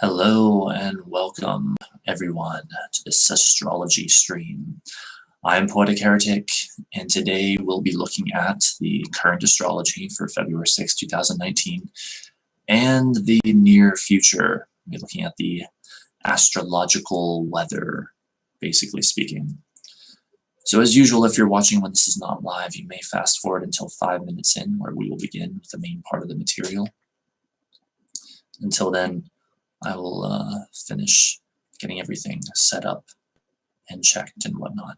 Hello and welcome everyone to this astrology stream. I'm Poetic Heretic, and today we'll be looking at the current astrology for February 6, 2019, and the near future. We'll be looking at the astrological weather, basically speaking. So as usual, if you're watching when this is not live, you may fast forward until 5 minutes in, where we will begin with the main part of the material. Until then, I will finish getting everything set up and checked and whatnot.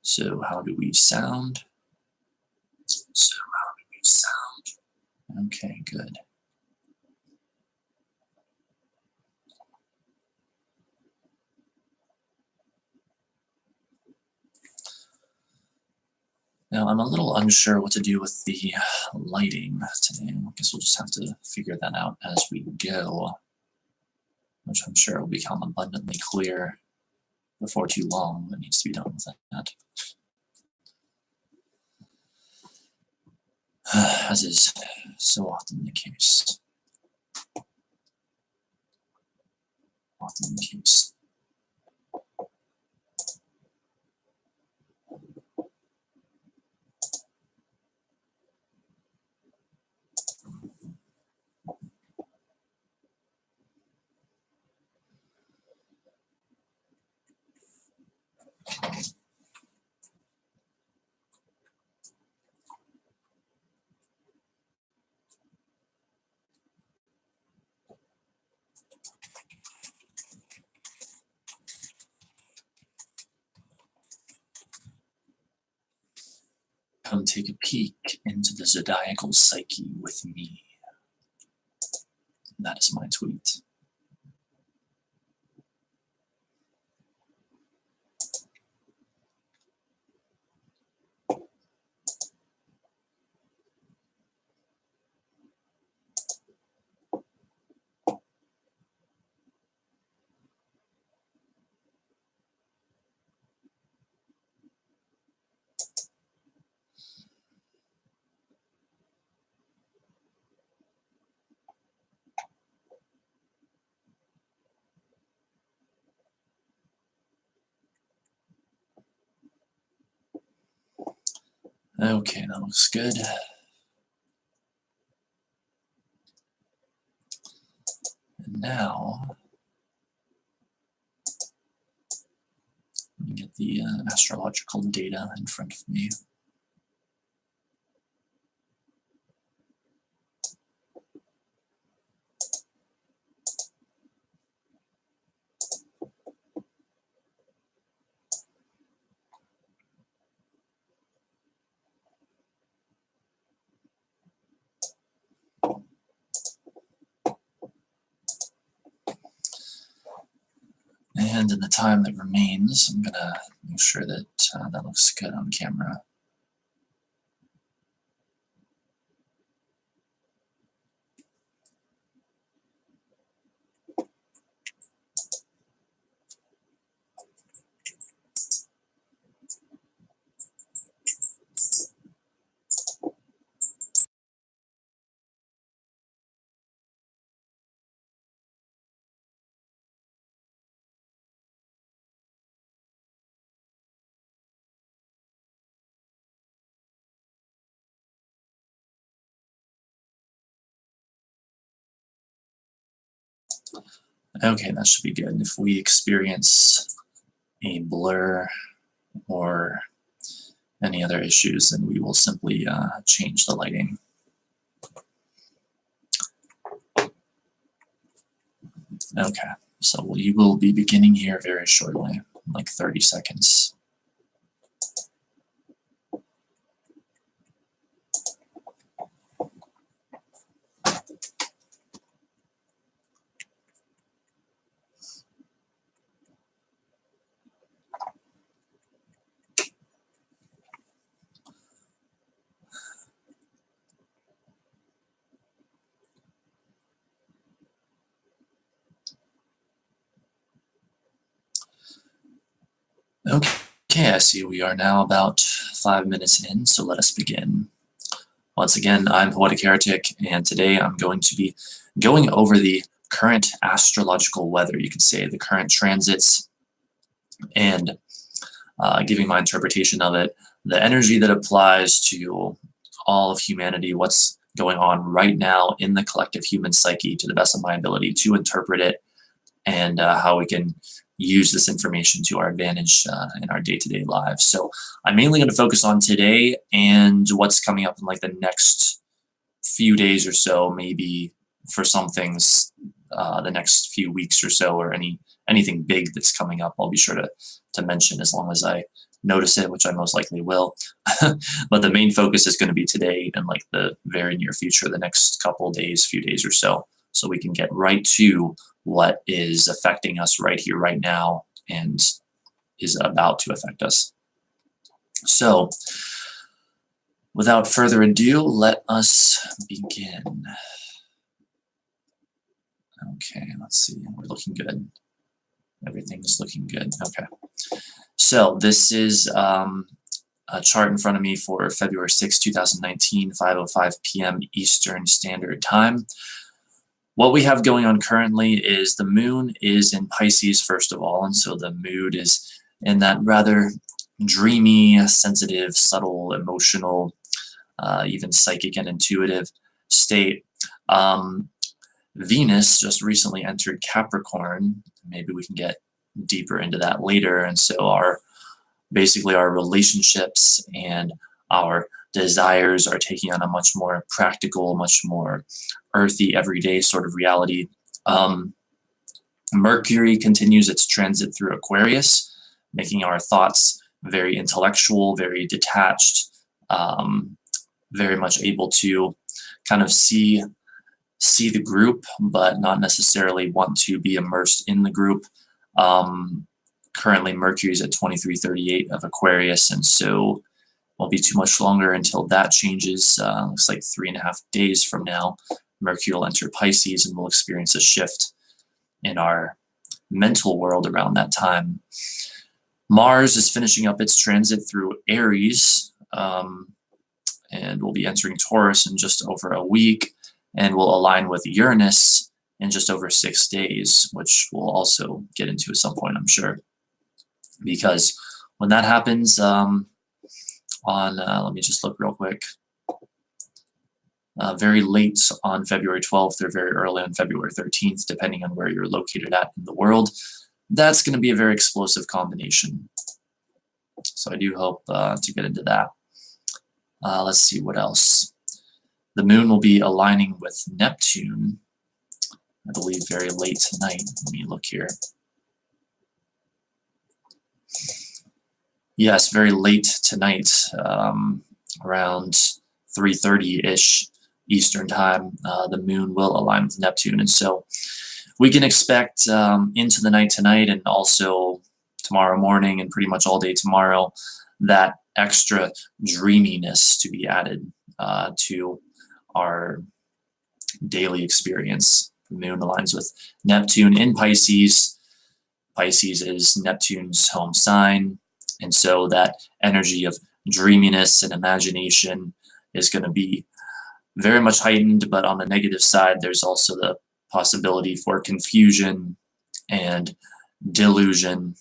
So how do we sound? Okay, good. Now I'm a little unsure what to do with the lighting today. I guess we'll just have to figure that out as we go, which I'm sure will become abundantly clear before too long. What needs to be done with that. As is so often the case. Come take a peek into the zodiacal psyche with me. That is my tweet. Okay, that looks good. And now, let me get the astrological data in front of me. And in the time that remains, I'm gonna make sure that that looks good on camera. Okay, that should be good. If we experience a blur or any other issues, then we will simply change the lighting. Okay, so we will be beginning here very shortly, like 30 seconds. Okay, Okay, I see we are now about 5 minutes in, so let us begin. Once again, I'm Poetic Heretic, and today I'm going to be going over the current astrological weather, you could say, the current transits, and giving my interpretation of it, the energy that applies to all of humanity, what's going on right now in the collective human psyche to the best of my ability to interpret it, and how we can use this information to our advantage in our day-to-day lives. So I'm mainly going to focus on today and what's coming up in like the next few days or so, maybe for some things the next few weeks or so, or anything big that's coming up. I'll be sure to mention as long as I notice it, which I most likely will. But the main focus is going to be today and like the very near future, the next couple days, few days or so we can get right to what is affecting us right here, right now, and is about to affect us. So, without further ado, let us begin. Okay, let's see. We're looking good. Everything's looking good. Okay. So, this is a chart in front of me for February 6, 2019, 5:05 p.m. Eastern Standard Time. What we have going on currently is the moon is in Pisces, first of all, and so the mood is in that rather dreamy, sensitive, subtle, emotional, even psychic and intuitive state. Venus just recently entered Capricorn. Maybe we can get deeper into that later. And so basically our relationships and our desires are taking on a much more practical, much more earthy, everyday sort of reality. Mercury continues its transit through Aquarius, making our thoughts very intellectual, very detached, very much able to kind of see the group, but not necessarily want to be immersed in the group. Currently, Mercury is at 2338 of Aquarius, and so won't be too much longer until that changes. Looks like 3.5 days from now, Mercury will enter Pisces, and we'll experience a shift in our mental world around that time. Mars is finishing up its transit through Aries, and will be entering Taurus in just over a week, and will align with Uranus in just over 6 days, which we'll also get into at some point, I'm sure. Because when that happens, let me just look real quick. Very late on February 12th or very early on February 13th, depending on where you're located at in the world. That's going to be a very explosive combination. So I do hope to get into that. Let's see what else. The moon will be aligning with Neptune, I believe, very late tonight. Let me look here. Yes, very late tonight, around 3:30-ish Eastern time, the moon will align with Neptune. And so we can expect into the night tonight and also tomorrow morning and pretty much all day tomorrow that extra dreaminess to be added to our daily experience. The moon aligns with Neptune in Pisces. Pisces is Neptune's home sign. And so that energy of dreaminess and imagination is going to be very much heightened, but on the negative side, there's also the possibility for confusion and delusion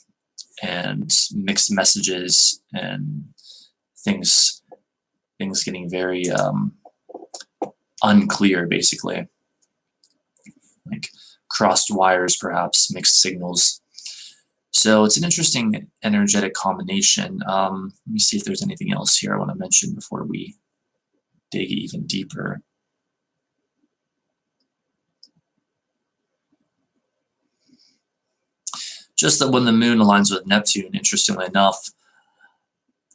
and mixed messages and things getting very unclear, basically. Like crossed wires, perhaps, mixed signals. So it's an interesting energetic combination. Let me see if there's anything else here I want to mention before we dig even deeper. Just that when the moon aligns with Neptune, interestingly enough,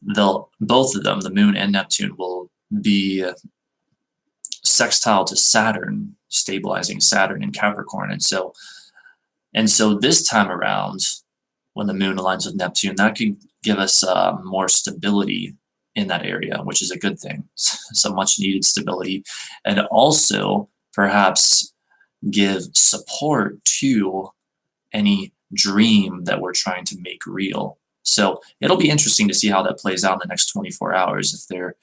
both of them, the moon and Neptune, will be sextile to Saturn, stabilizing Saturn in Capricorn. And so this time around, when the moon aligns with Neptune, that could give us more stability in that area, which is a good thing. Some much needed stability, and also perhaps give support to any dream that we're trying to make real. So it'll be interesting to see how that plays out in the next 24 hours. If there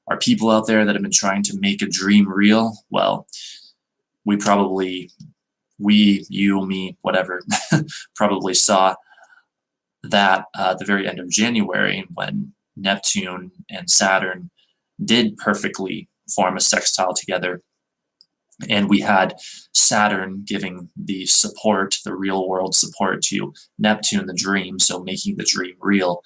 are people out there that have been trying to make a dream real, well, we, you, me, whatever, probably saw that at the very end of January when Neptune and Saturn did perfectly form a sextile together. And we had Saturn giving the support, the real world support to Neptune, the dream, so making the dream real.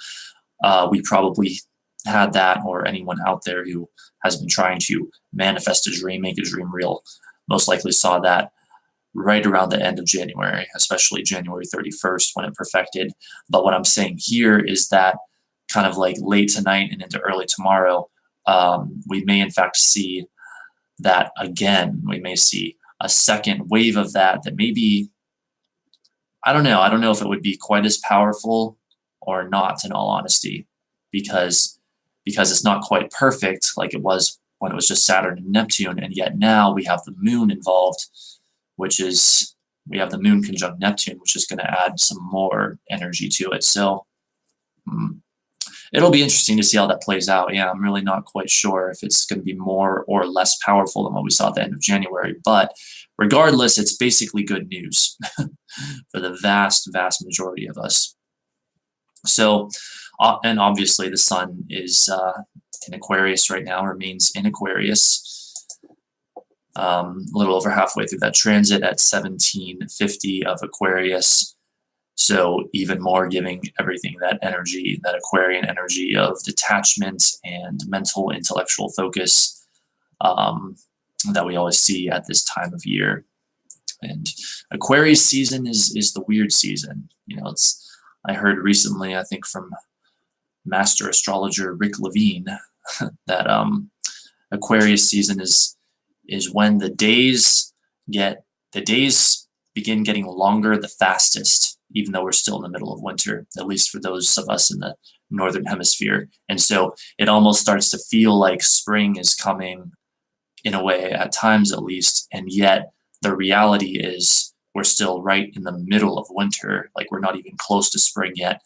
We probably had that, or anyone out there who has been trying to manifest a dream, make a dream real, most likely saw that right around the end of January, especially January 31st when it perfected. But what I'm saying here is that kind of like late tonight and into early tomorrow, we may in fact see that again. We may see a second wave of that maybe, I don't know if it would be quite as powerful or not, in all honesty, because it's not quite perfect like it was when it was just Saturn and Neptune, and yet now we have the moon involved, which is, we have the moon conjunct Neptune, which is going to add some more energy to it. So it'll be interesting to see how that plays out. Yeah, I'm really not quite sure if it's going to be more or less powerful than what we saw at the end of January. But regardless, it's basically good news for the vast, vast majority of us. So, and obviously the sun is in Aquarius right now, remains in Aquarius. A little over halfway through that transit at 1750 of Aquarius. So even more giving everything that energy, that Aquarian energy of detachment and mental, intellectual focus that we always see at this time of year. And Aquarius season is the weird season. You know, I heard recently, I think from master astrologer Rick Levine, that Aquarius season is when the days begin getting longer the fastest, even though we're still in the middle of winter, at least for those of us in the northern hemisphere. And so it almost starts to feel like spring is coming, in a way, at times at least, and yet the reality is we're still right in the middle of winter. Like, we're not even close to spring yet.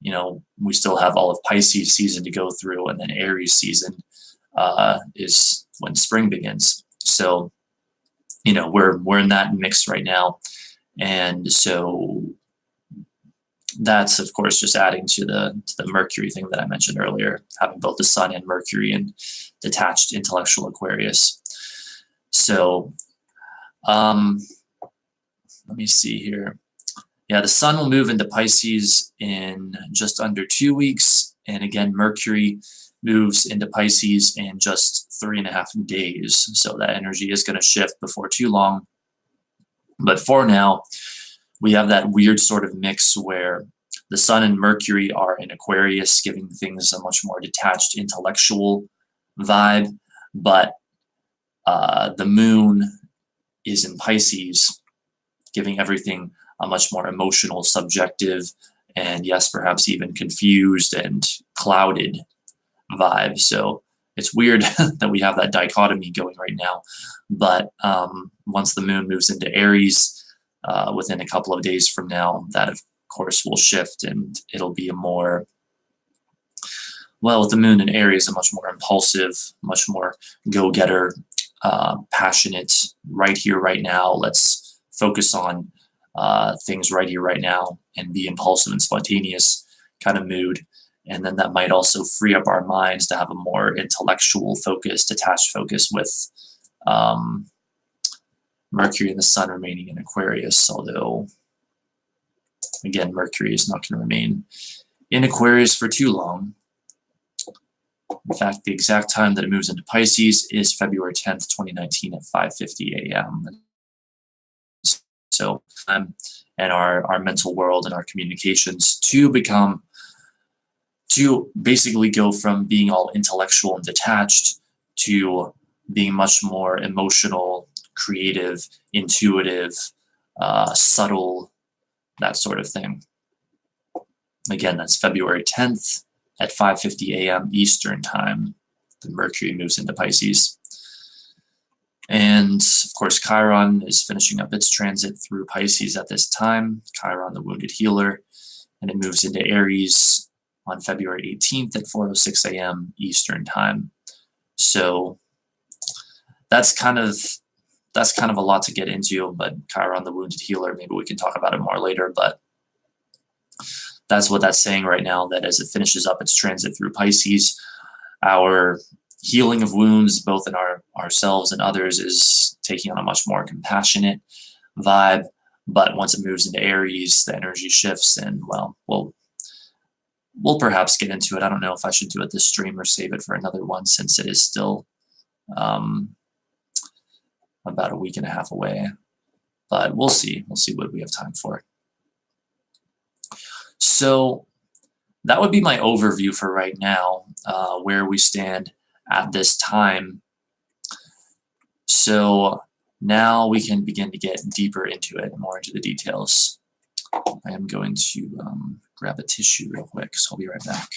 You know, we still have all of Pisces season to go through, and then Aries season is when spring begins. So, you know, we're in that mix right now. And so that's, of course, just adding to the Mercury thing that I mentioned earlier, having both the Sun and Mercury in detached intellectual Aquarius. So let me see here. Yeah, the Sun will move into Pisces in just under 2 weeks. And again, Mercury moves into Pisces in just 3.5 days. So that energy is going to shift before too long. But for now, we have that weird sort of mix where the Sun and Mercury are in Aquarius, giving things a much more detached intellectual vibe. But the Moon is in Pisces, giving everything a much more emotional, subjective, and yes, perhaps even confused and clouded vibe. So it's weird that we have that dichotomy going right now. But once the Moon moves into Aries, within a couple of days from now, that of course will shift, and it'll be a more, well, with the Moon in Aries, a much more impulsive, much more go-getter, passionate, right here, right now. Let's focus on things right here, right now, and be impulsive and spontaneous kind of mood. And then that might also free up our minds to have a more intellectual focus, detached focus, with Mercury and the Sun remaining in Aquarius. Although, again, Mercury is not going to remain in Aquarius for too long. In fact, the exact time that it moves into Pisces is February 10th, 2019 at 5:50 a.m. So, and our mental world and our communications to basically go from being all intellectual and detached to being much more emotional, creative, intuitive, subtle, that sort of thing. Again, that's February 10th at 5:50 a.m. Eastern Time. The Mercury moves into Pisces. And of course, Chiron is finishing up its transit through Pisces at this time. Chiron, the wounded healer. and it moves into Aries on February 18th at 4:06 a.m. Eastern Time. So that's kind of a lot to get into, but Chiron the Wounded Healer, maybe we can talk about it more later, but that's what that's saying right now, that as it finishes up its transit through Pisces, our healing of wounds, both in ourselves and others, is taking on a much more compassionate vibe. But once it moves into Aries, the energy shifts, and well, we'll perhaps get into it. I don't know if I should do it this stream or save it for another one, since it is still about a week and a half away. But we'll see. We'll see what we have time for. So that would be my overview for right now, where we stand at this time. So now we can begin to get deeper into it, more into the details. I am going to grab a tissue real quick, so I'll be right back.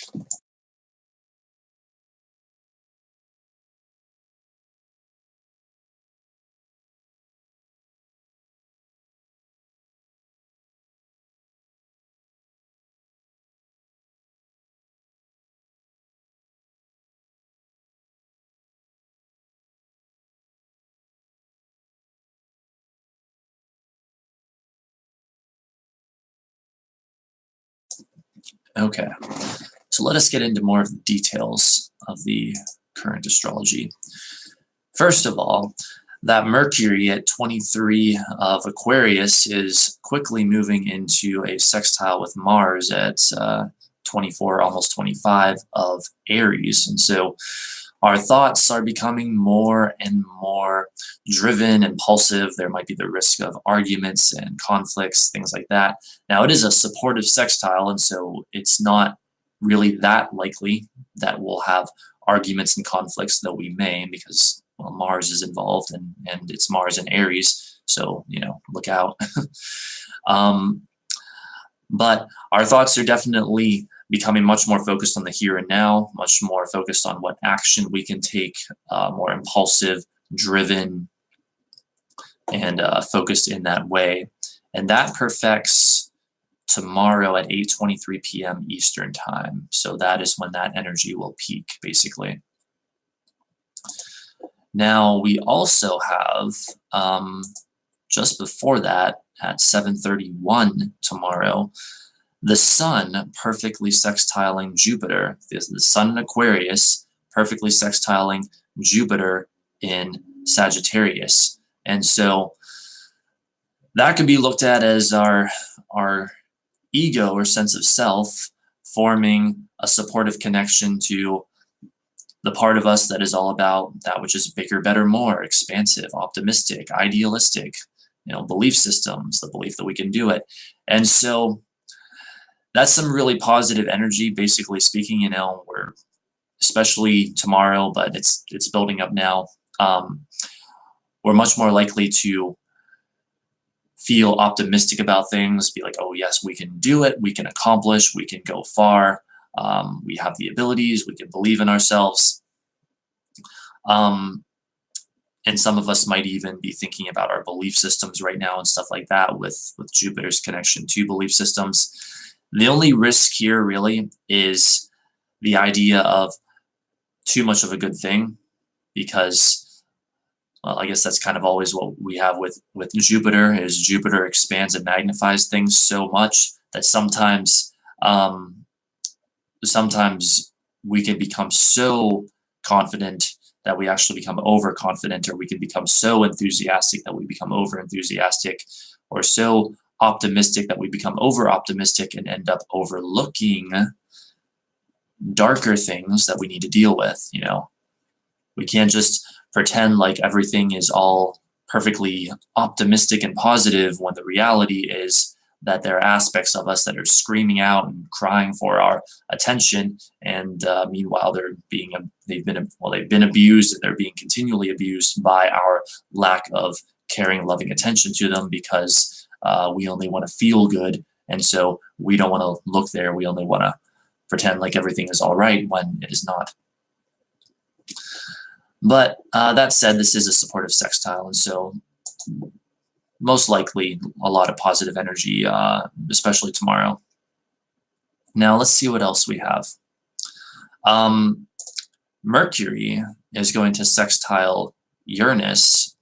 Okay, so let us get into more of the details of the current astrology. First of all, that Mercury at 23 of Aquarius is quickly moving into a sextile with Mars at 24, almost 25 of Aries. And so our thoughts are becoming more and more driven, impulsive. There might be the risk of arguments and conflicts, things like that. Now, it is a supportive sextile, and so it's not really that likely that we'll have arguments and conflicts, though we may, because, well, Mars is involved, and it's Mars in Aries, so, you know, look out. But our thoughts are definitely becoming much more focused on the here and now, much more focused on what action we can take, more impulsive, driven, and focused in that way. And that perfects tomorrow at 8:23 p.m. Eastern Time. So that is when that energy will peak, basically. Now, we also have, just before that, at 7:31 tomorrow, the Sun perfectly sextiling Jupiter. The Sun in Aquarius perfectly sextiling Jupiter in Sagittarius. And so that can be looked at as our ego or sense of self forming a supportive connection to the part of us that is all about that which is bigger, better, more, expansive, optimistic, idealistic, you know, belief systems, the belief that we can do it. And so that's some really positive energy, basically speaking. You know, we're, especially tomorrow, but it's building up now. We're much more likely to feel optimistic about things, be like, oh yes, we can do it, we can accomplish, we can go far, we have the abilities, we can believe in ourselves. And some of us might even be thinking about our belief systems right now and stuff like that with Jupiter's connection to belief systems. The only risk here really is the idea of too much of a good thing, because, well, I guess that's kind of always what we have with Jupiter, is Jupiter expands and magnifies things so much that sometimes we can become so confident that we actually become overconfident, or we can become so enthusiastic that we become over-enthusiastic, or so optimistic that we become over-optimistic and end up overlooking darker things that we need to deal with. You know, we can't just pretend like everything is all perfectly optimistic and positive when the reality is that there are aspects of us that are screaming out and crying for our attention, and meanwhile they've been abused, and they're being continually abused by our lack of caring, loving attention to them, because we only want to feel good, and so we don't want to look there. We only want to pretend like everything is all right when it is not. But that said, this is a supportive sextile, and so most likely a lot of positive energy, especially tomorrow. Now let's see what else we have. Mercury is going to sextile Uranus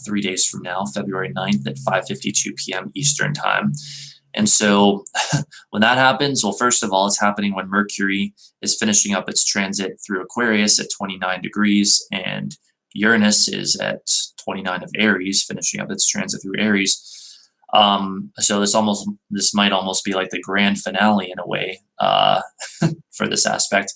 3 days from now, February 9th at 5:52 p.m. Eastern Time. And so when that happens, well, first of all, it's happening when Mercury is finishing up its transit through Aquarius at 29 degrees, and Uranus is at 29 of Aries, finishing up its transit through Aries. So this might almost be like the grand finale in a way for this aspect,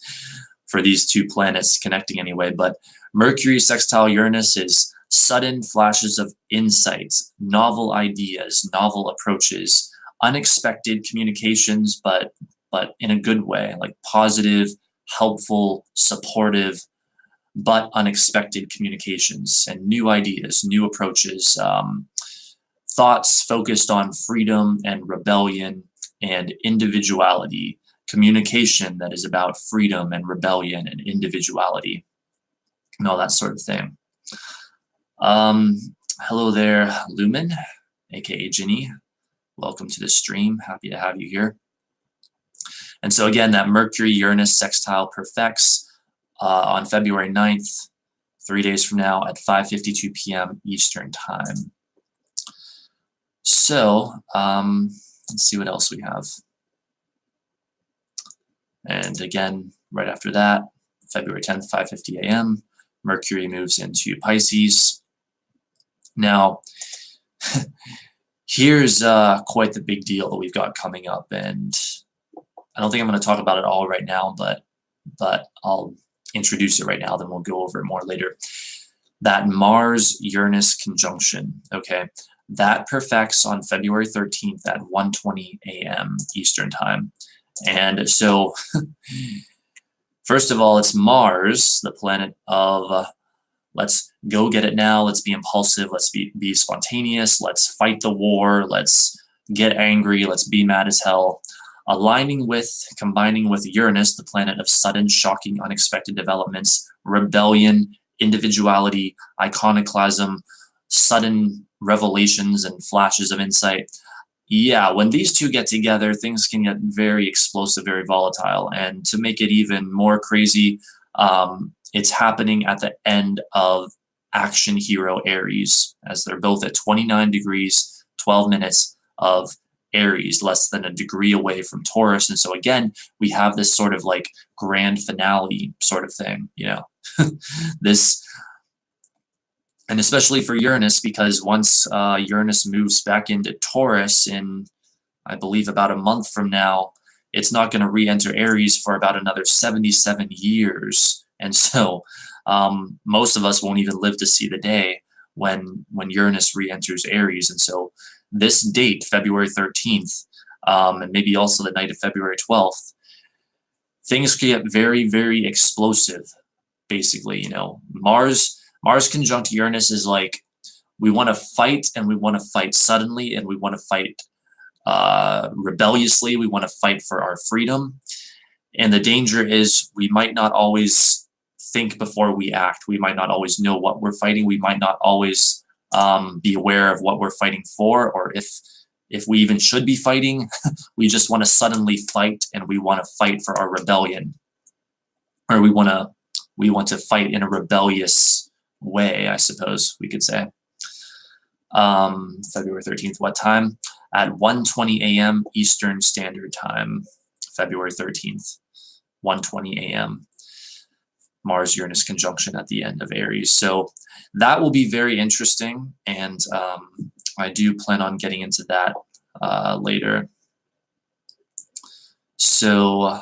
for these two planets connecting anyway. But Mercury sextile Uranus is sudden flashes of insights, novel ideas, novel approaches, unexpected communications, but in a good way, like positive, helpful, supportive, but unexpected communications and new ideas, new approaches, thoughts focused on freedom and rebellion and individuality, communication that is about freedom and rebellion and individuality, and all that sort of thing. Hello there, Lumen, aka Ginny. Welcome to the stream. Happy to have you here. And so again, that Mercury-Uranus sextile perfects on February 9th, 3 days from now at 5:52 p.m. Eastern Time. So let's see what else we have. And again, right after that, February 10th, 5:50 a.m., Mercury moves into Pisces. Now, here's quite the big deal that we've got coming up, and I don't think I'm going to talk about it all right now, but I'll introduce it right now, then we'll go over it more later. That Mars-Uranus conjunction, okay, that perfects on February 13th at 1:20 a.m. Eastern Time. And so, first of all, it's Mars, the planet of let's go get it now, let's be impulsive, let's be spontaneous, let's fight the war, let's get angry, let's be mad as hell. Combining with Uranus, the planet of sudden, shocking, unexpected developments, rebellion, individuality, iconoclasm, sudden revelations and flashes of insight. Yeah, when these two get together, things can get very explosive, very volatile. And to make it even more crazy, it's happening at the end of Action Hero Aries, as they're both at 29 degrees, 12 minutes of Aries, less than a degree away from Taurus. And so again, we have this sort of like grand finale sort of thing, you know, this, and especially for Uranus, because once Uranus moves back into Taurus in, I believe, about a month from now, it's not going to re-enter Aries for about another 77 years. And so most of us won't even live to see the day when Uranus re-enters Aries. And so this date, February 13th, and maybe also the night of February 12th, things can get very, very explosive, basically. You know, Mars conjunct Uranus is like, we want to fight, and we want to fight suddenly, and we want to fight rebelliously. We want to fight for our freedom. And the danger is we might not always think before we act. We might not always know what we're fighting. We might not always be aware of what we're fighting for, or if we even should be fighting. We just want to suddenly fight, and we want to fight for our rebellion, or we want to fight in a rebellious way, I suppose we could say. February 13th, what time? At 1:20 a.m. Eastern Standard Time, February 13th, 1:20 a.m. Mars-Uranus conjunction at the end of Aries. So that will be very interesting, and I do plan on getting into that later. So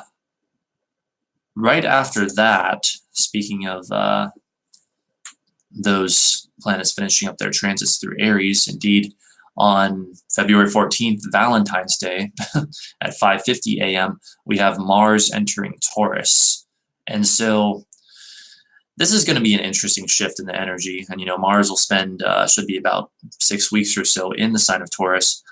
right after that, speaking of those planets finishing up their transits through Aries, indeed, on February 14th, Valentine's Day, at 5:50 a.m., we have Mars entering Taurus. And so this is going to be an interesting shift in the energy. And, you know, Mars will spend, should be about 6 weeks or so in the sign of Taurus.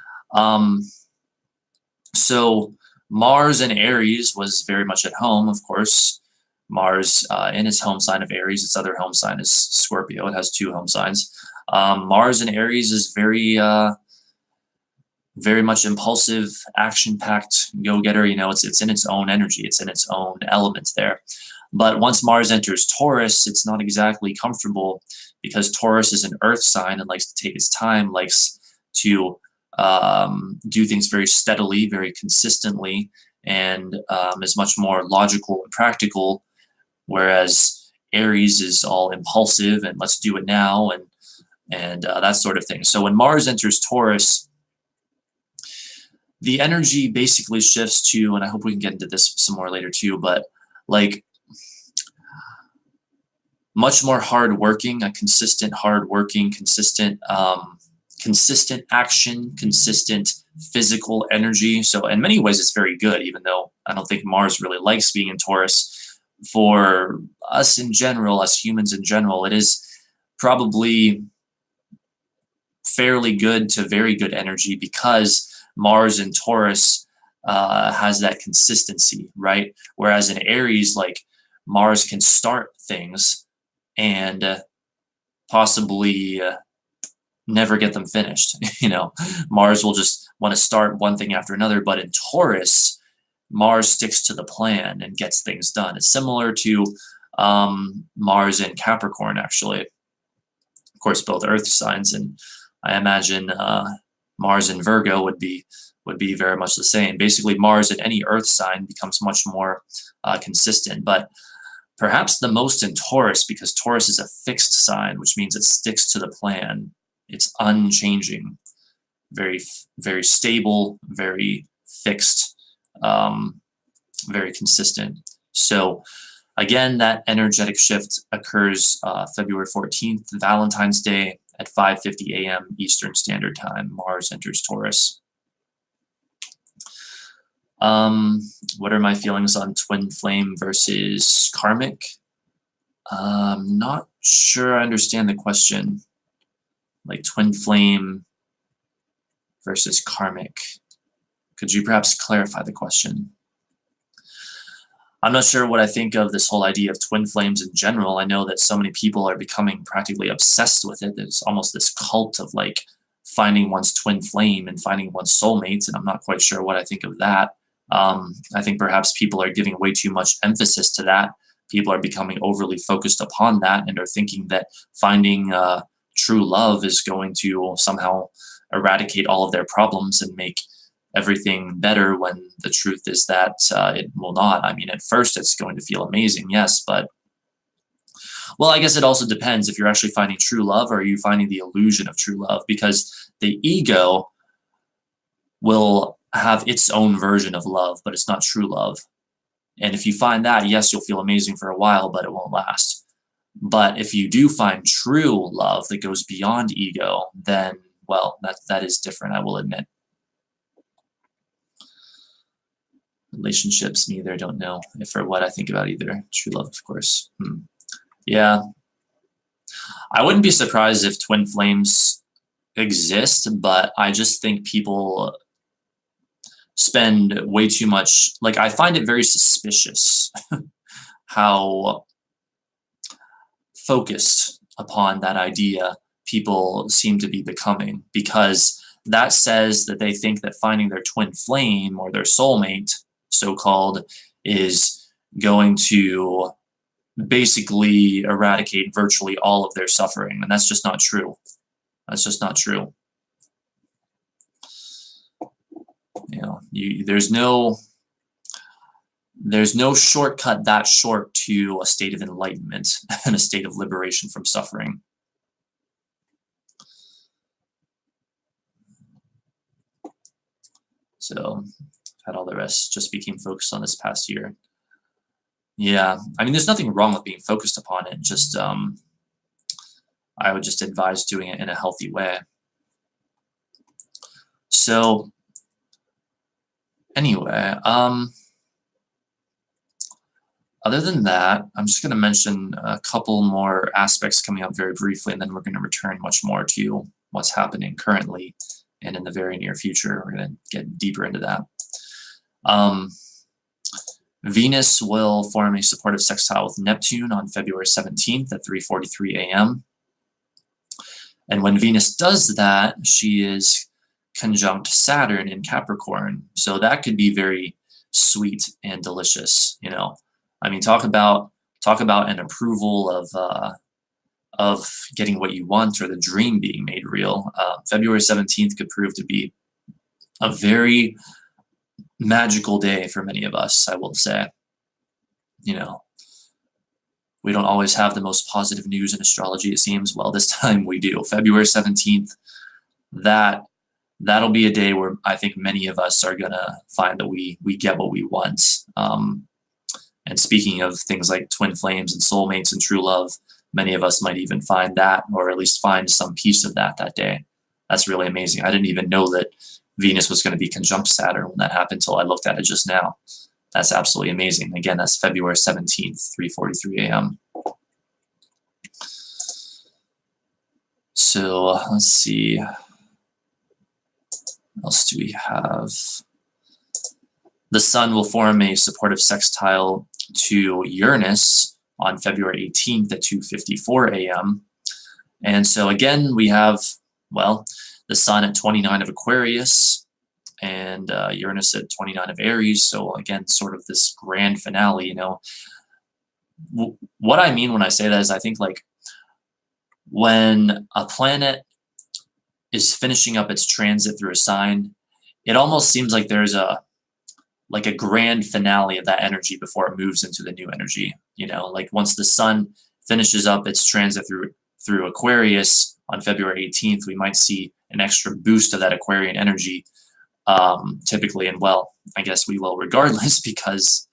So Mars in Aries was very much at home, of course. Mars in its home sign of Aries, its other home sign is Scorpio. It has 2 home signs. Mars in Aries is very very much impulsive, action-packed, go-getter. You know, it's in its own energy. It's in its own element there. But once Mars enters Taurus, it's not exactly comfortable because Taurus is an earth sign and likes to take its time, likes to do things very steadily, very consistently, and is much more logical and practical, whereas Aries is all impulsive and let's do it now and that sort of thing. So when Mars enters Taurus, the energy basically shifts to, and I hope we can get into this some more later too, but like much more hardworking, a consistent hardworking, consistent action, consistent physical energy. So in many ways, it's very good, even though I don't think Mars really likes being in Taurus. For us in general, us humans in general, it is probably fairly good to very good energy because Mars in Taurus has that consistency, right? Whereas in Aries, like Mars can start things and possibly never get them finished. You know, Mars will just want to start one thing after another, but in Taurus, Mars sticks to the plan and gets things done. It's similar to Mars in Capricorn, actually. Of course, both Earth signs, and I imagine Mars in Virgo would be very much the same. Basically, Mars in any Earth sign becomes much more consistent, but perhaps the most in Taurus, because Taurus is a fixed sign, which means it sticks to the plan. It's unchanging, very, very stable, very fixed, very consistent. So again, that energetic shift occurs February 14th, Valentine's Day at 5:50 a.m. Eastern Standard Time. Mars enters Taurus. What are my feelings on twin flame versus karmic? Not sure I understand the question. Like twin flame versus karmic. Could you perhaps clarify the question? I'm not sure what I think of this whole idea of twin flames in general. I know that so many people are becoming practically obsessed with it. There's almost this cult of like finding one's twin flame and finding one's soulmates, and I'm not quite sure what I think of that. I think perhaps people are giving way too much emphasis to that. People are becoming overly focused upon that and are thinking that finding true love is going to somehow eradicate all of their problems and make everything better, when the truth is that it will not. I mean, at first it's going to feel amazing, yes, but well, I guess it also depends if you're actually finding true love or are you finding the illusion of true love, because the ego will have its own version of love, but it's not true love. And if you find that, yes, you'll feel amazing for a while, but it won't last. But if you do find true love that goes beyond ego, then, well, that is different, I will admit. Relationships, neither, don't know if or what I think about either. True love, of course. Yeah. I wouldn't be surprised if twin flames exist, but I just think people spend way too much, like I find it very suspicious how focused upon that idea people seem to be becoming, because that says that they think that finding their twin flame or their soulmate, so-called, is going to basically eradicate virtually all of their suffering, and that's just not true. That's just not true. You know, there's no shortcut that short to a state of enlightenment and a state of liberation from suffering. So, had all the rest, just became focused on this past year. Yeah, I mean, there's nothing wrong with being focused upon it. Just, I would just advise doing it in a healthy way. So, anyway, other than that, I'm just going to mention a couple more aspects coming up very briefly, and then we're going to return much more to what's happening currently and in the very near future. We're going to get deeper into that. Venus will form a supportive sextile with Neptune on February 17th at 3:43 a.m. And when Venus does that, she is conjunct Saturn in Capricorn. So that could be very sweet and delicious, you know. I mean, talk about an approval of getting what you want, or the dream being made real. February 17th could prove to be a very magical day for many of us, I will say. You know, we don't always have the most positive news in astrology, it seems. Well, this time we do. February 17th, that'll be a day where I think many of us are gonna find that we get what we want. And speaking of things like twin flames and soulmates and true love, many of us might even find that, or at least find some piece of that day. That's really amazing. I didn't even know that Venus was going to be conjunct Saturn when that happened until I looked at it just now. That's absolutely amazing. Again, that's February 17th, 3:43 a.m. So let's see. What else do we have? The Sun will form a supportive sextile to Uranus on February 18th at 2:54 a.m. And so again, we have, well, the Sun at 29 of Aquarius and Uranus at 29 of Aries. So again, sort of this grand finale, you know. What I mean when I say that is I think like when a planet is finishing up its transit through a sign, it almost seems like there's a grand finale of that energy before it moves into the new energy. You know, like once the Sun finishes up its transit through Aquarius on February 18th, we might see an extra boost of that Aquarian energy, typically. And well, I guess we will regardless, because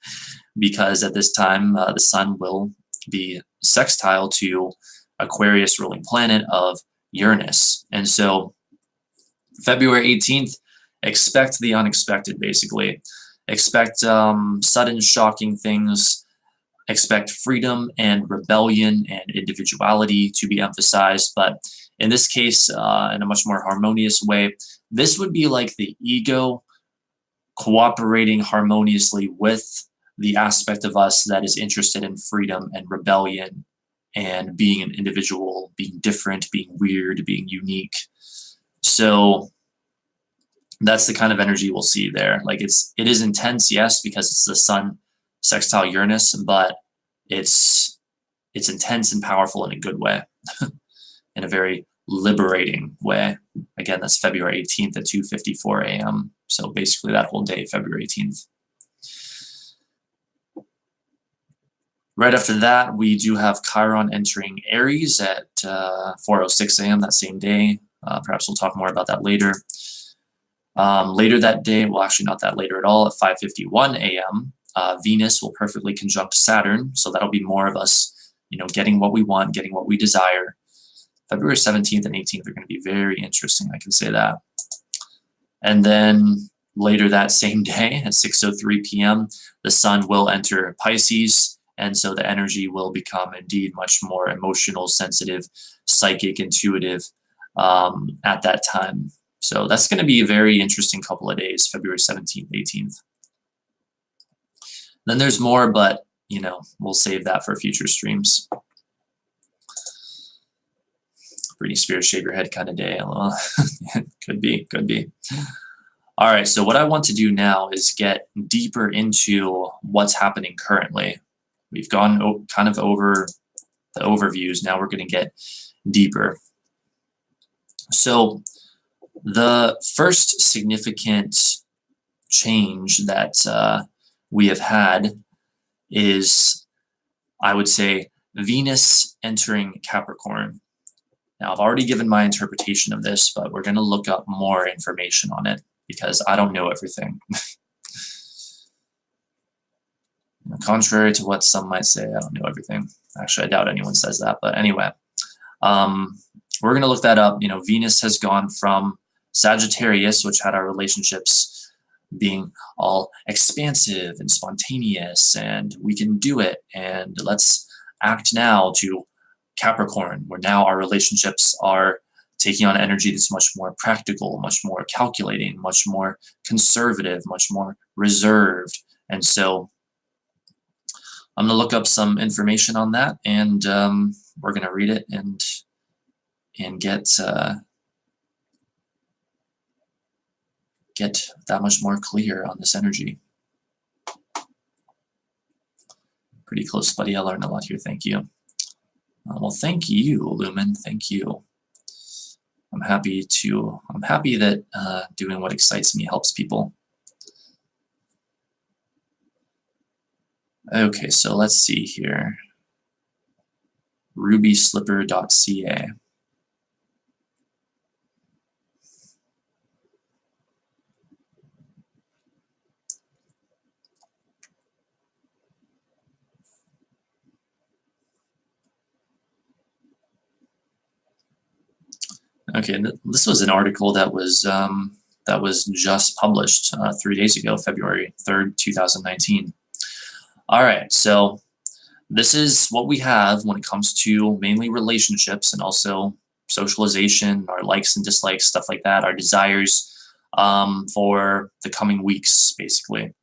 at this time the Sun will be sextile to Aquarius ruling planet of Uranus. And so February 18th, expect the unexpected, basically. Expect sudden, shocking things. Expect freedom and rebellion and individuality to be emphasized. But in this case, in a much more harmonious way, this would be like the ego cooperating harmoniously with the aspect of us that is interested in freedom and rebellion and being an individual, being different, being weird, being unique. So that's the kind of energy we'll see there. Like it is intense, yes, because it's the Sun sextile Uranus, but it's intense and powerful in a good way, in a very liberating way. Again, that's February 18th at 2:54 a.m. So basically that whole day, February 18th. Right after that, we do have Chiron entering Aries at 4:06 a.m. that same day. Perhaps we'll talk more about that later. Later that day, well, actually not that later at all, at 5:51 a.m., Venus will perfectly conjunct Saturn. So that'll be more of us, you know, getting what we want, getting what we desire. February 17th and 18th are going to be very interesting, I can say that. And then later that same day at 6:03 p.m., the Sun will enter Pisces. And so the energy will become indeed much more emotional, sensitive, psychic, intuitive at that time. So that's going to be a very interesting couple of days, February 17th, 18th. Then there's more, but, you know, we'll save that for future streams. Britney Spears, shave your head kind of day. Could be. All right, so what I want to do now is get deeper into what's happening currently. We've gone kind of over the overviews. Now we're going to get deeper. So the first significant change that we have had is, I would say, Venus entering Capricorn. Now, I've already given my interpretation of this, but we're going to look up more information on it because I don't know everything. Contrary to what some might say, I don't know everything. Actually, I doubt anyone says that. But anyway, we're going to look that up. You know, Venus has gone from Sagittarius, which had our relationships being all expansive and spontaneous, and we can do it, and let's act now, to Capricorn, where now our relationships are taking on energy that's much more practical, much more calculating, much more conservative, much more reserved. And so I'm going to look up some information on that, and we're going to read it and get get that much more clear on this energy. Pretty close, buddy. I learned a lot here. Thank you. Well, thank you, Lumen. Thank you. I'm happy that doing what excites me helps people. Okay, so let's see here. rubyslipper.ca. Okay, this was an article that was just published 3 days ago, February 3rd, 2019. All right, so this is what we have when it comes to mainly relationships and also socialization, our likes and dislikes, stuff like that, our desires for the coming weeks, basically.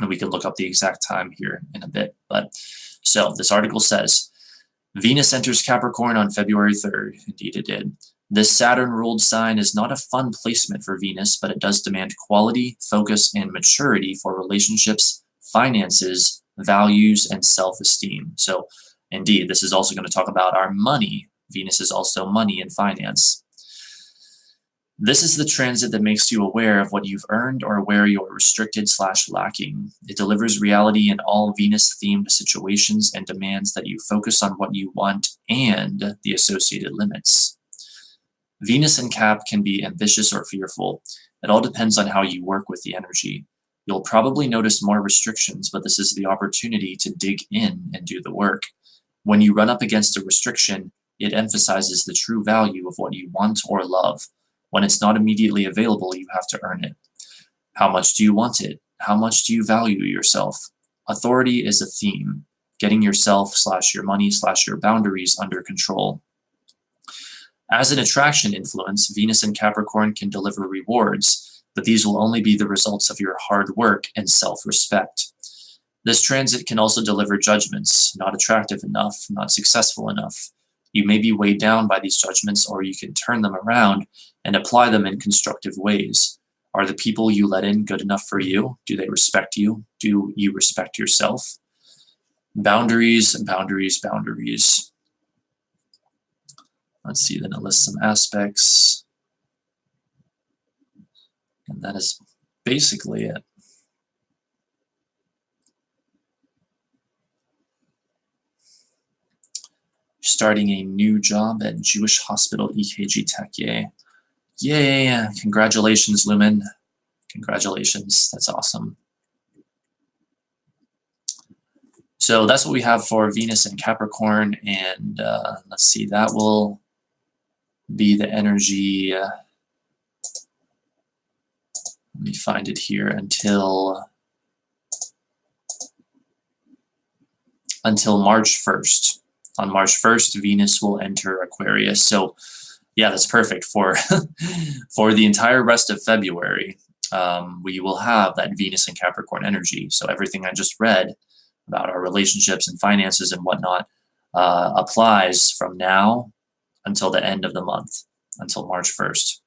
And we can look up the exact time here in a bit. But so this article says, Venus enters Capricorn on February 3rd. Indeed it did. This Saturn-ruled sign is not a fun placement for Venus, but it does demand quality, focus, and maturity for relationships, finances, values, and self-esteem. So indeed, this is also going to talk about our money. Venus is also money and finance. This is the transit that makes you aware of what you've earned or where you're restricted/lacking. It delivers reality in all Venus-themed situations and demands that you focus on what you want and the associated limits. Venus in Cap can be ambitious or fearful. It all depends on how you work with the energy. You'll probably notice more restrictions, but this is the opportunity to dig in and do the work. When you run up against a restriction, it emphasizes the true value of what you want or love. When it's not immediately available, you have to earn it. How much do you want it? How much do you value yourself? Authority is a theme, getting yourself/your money/your boundaries under control. As an attraction influence, Venus in Capricorn can deliver rewards, but these will only be the results of your hard work and self-respect. This transit can also deliver judgments, not attractive enough, not successful enough. You may be weighed down by these judgments, or you can turn them around and apply them in constructive ways. Are the people you let in good enough for you? Do they respect you? Do you respect yourself? Boundaries, boundaries, boundaries. Let's see, then it lists some aspects. And that is basically it. Starting a new job at Jewish Hospital EKG Tech, yay. Yay, congratulations, Lumen. Congratulations, that's awesome. So that's what we have for Venus and Capricorn, and let's see, that will be the energy, let me find it here, until March 1st. On March 1st, Venus will enter Aquarius. So yeah, that's perfect for for the entire rest of February. We will have that Venus and Capricorn energy. So everything I just read about our relationships and finances and whatnot applies from now until the end of the month, until March 1st.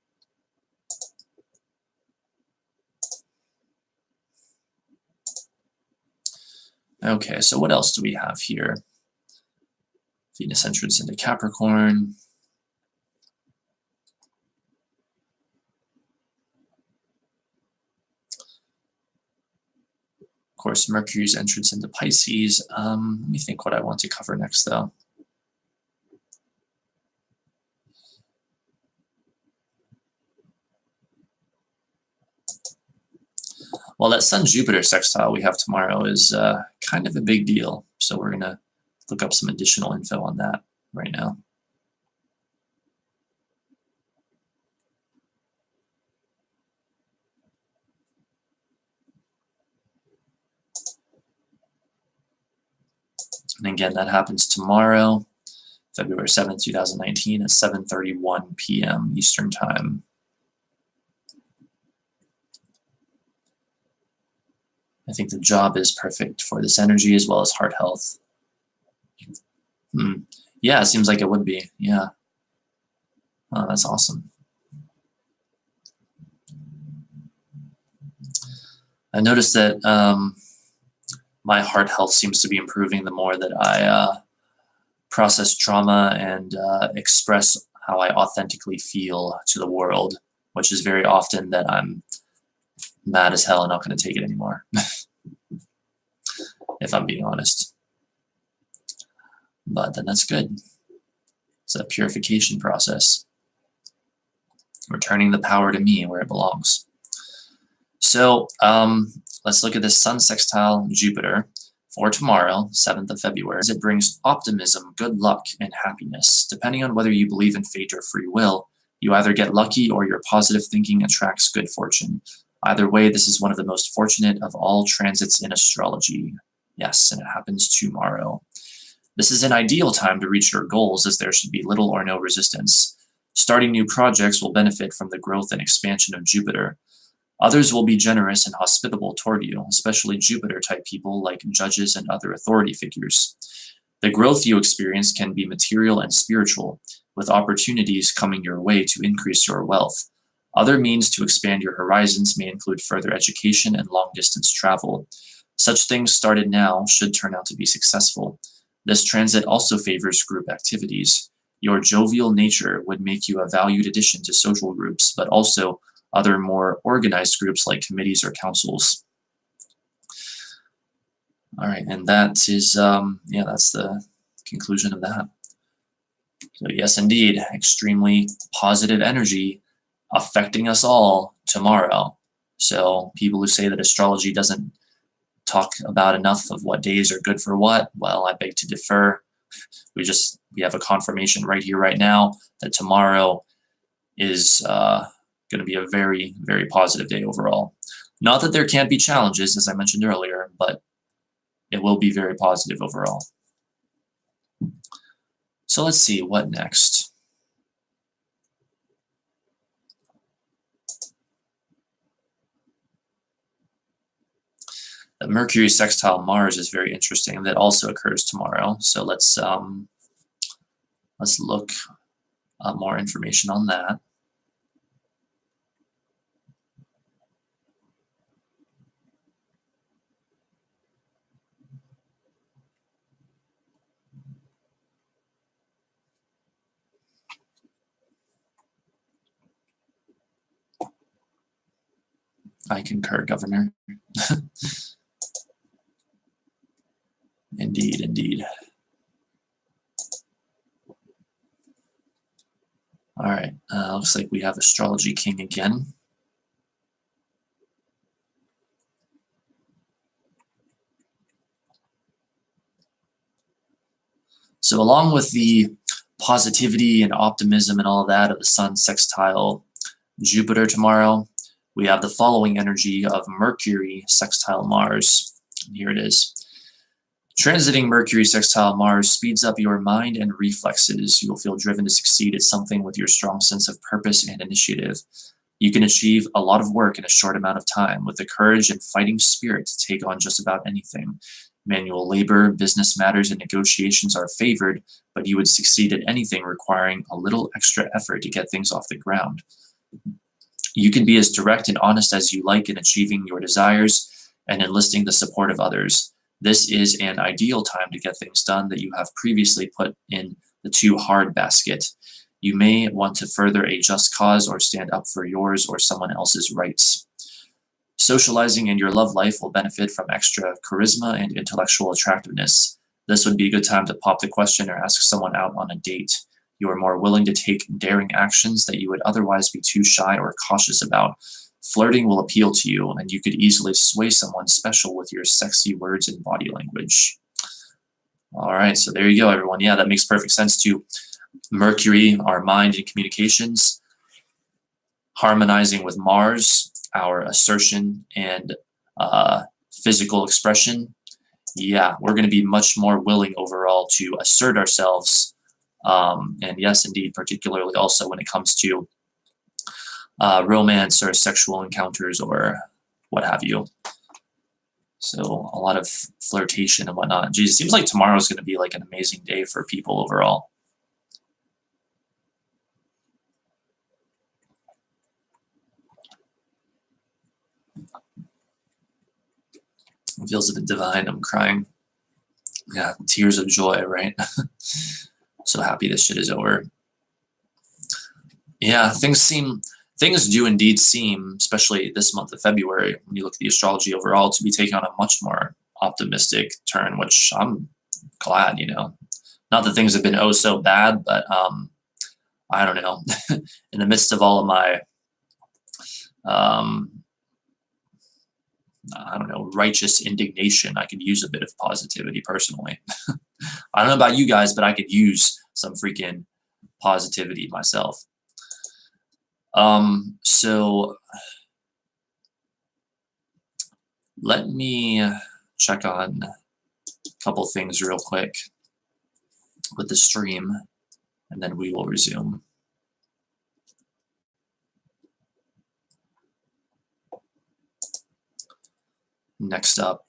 Okay, so what else do we have here? Venus entrance into Capricorn. Of course, Mercury's entrance into Pisces. Let me think what I want to cover next, though. Well, that Sun-Jupiter sextile we have tomorrow is kind of a big deal. So we're going to look up some additional info on that right now. And again, that happens tomorrow, February 7th, 2019 at 7:31 p.m. Eastern Time. I think the job is perfect for this energy as well as heart health. Yeah, it seems like it would be. Yeah. Oh, that's awesome. I noticed that my heart health seems to be improving the more that I process trauma and express how I authentically feel to the world, which is very often that I'm mad as hell and not going to take it anymore, if I'm being honest. But then that's good. It's a purification process. Returning the power to me where it belongs. So let's look at this Sun sextile Jupiter for tomorrow, 7th of February. It brings optimism, good luck, and happiness. Depending on whether you believe in fate or free will, you either get lucky or your positive thinking attracts good fortune. Either way, this is one of the most fortunate of all transits in astrology. Yes, and it happens tomorrow. This is an ideal time to reach your goals, as there should be little or no resistance. Starting new projects will benefit from the growth and expansion of Jupiter. Others will be generous and hospitable toward you, especially Jupiter-type people like judges and other authority figures. The growth you experience can be material and spiritual, with opportunities coming your way to increase your wealth. Other means to expand your horizons may include further education and long-distance travel. Such things started now should turn out to be successful. This transit also favors group activities. Your jovial nature would make you a valued addition to social groups, but also other more organized groups like committees or councils. All right, and that is, that's the conclusion of that. So yes, indeed, extremely positive energy affecting us all tomorrow. So people who say that astrology doesn't talk about enough of what days are good for what, well, I beg to differ. We have a confirmation right here, right now, that tomorrow is going to be a very, very positive day overall. Not that there can't be challenges, as I mentioned earlier, but it will be very positive overall. So let's see, what next? The Mercury sextile Mars is very interesting. That also occurs tomorrow. So let's look up more information on that. I concur, Governor. Indeed, indeed. All right, looks like we have Astrology King again. So along with the positivity and optimism and all that of the Sun sextile Jupiter tomorrow, we have the following energy of Mercury sextile Mars. And here it is. Transiting Mercury sextile Mars speeds up your mind and reflexes. You will feel driven to succeed at something with your strong sense of purpose and initiative. You can achieve a lot of work in a short amount of time with the courage and fighting spirit to take on just about anything. Manual labor, business matters, and negotiations are favored, but you would succeed at anything requiring a little extra effort to get things off the ground. You can be as direct and honest as you like in achieving your desires and enlisting the support of others. This is an ideal time to get things done that you have previously put in the too hard basket. You may want to further a just cause or stand up for yours or someone else's rights. Socializing in your love life will benefit from extra charisma and intellectual attractiveness. This would be a good time to pop the question or ask someone out on a date. You are more willing to take daring actions that you would otherwise be too shy or cautious about. Flirting will appeal to you, and you could easily sway someone special with your sexy words and body language. All right, so there you go, everyone. Yeah, that makes perfect sense to Mercury, our mind and communications, harmonizing with Mars, our assertion and physical expression. Yeah, we're going to be much more willing overall to assert ourselves. And yes, indeed, particularly also when it comes to romance or sexual encounters or what have you. So a lot of flirtation and whatnot. Geez, it seems like tomorrow's going to be like an amazing day for people overall. It feels a bit divine. I'm crying. Yeah, tears of joy, right? So happy this shit is over. Yeah, things do indeed seem, especially this month of February, when you look at the astrology overall, to be taking on a much more optimistic turn, which I'm glad, Not that things have been oh so bad, but I don't know. In the midst of all of my I don't know, righteous indignation, I could use a bit of positivity personally. I don't know about you guys, but I could use some freaking positivity myself. So let me check on a couple things real quick with the stream, and then we will resume. Next up,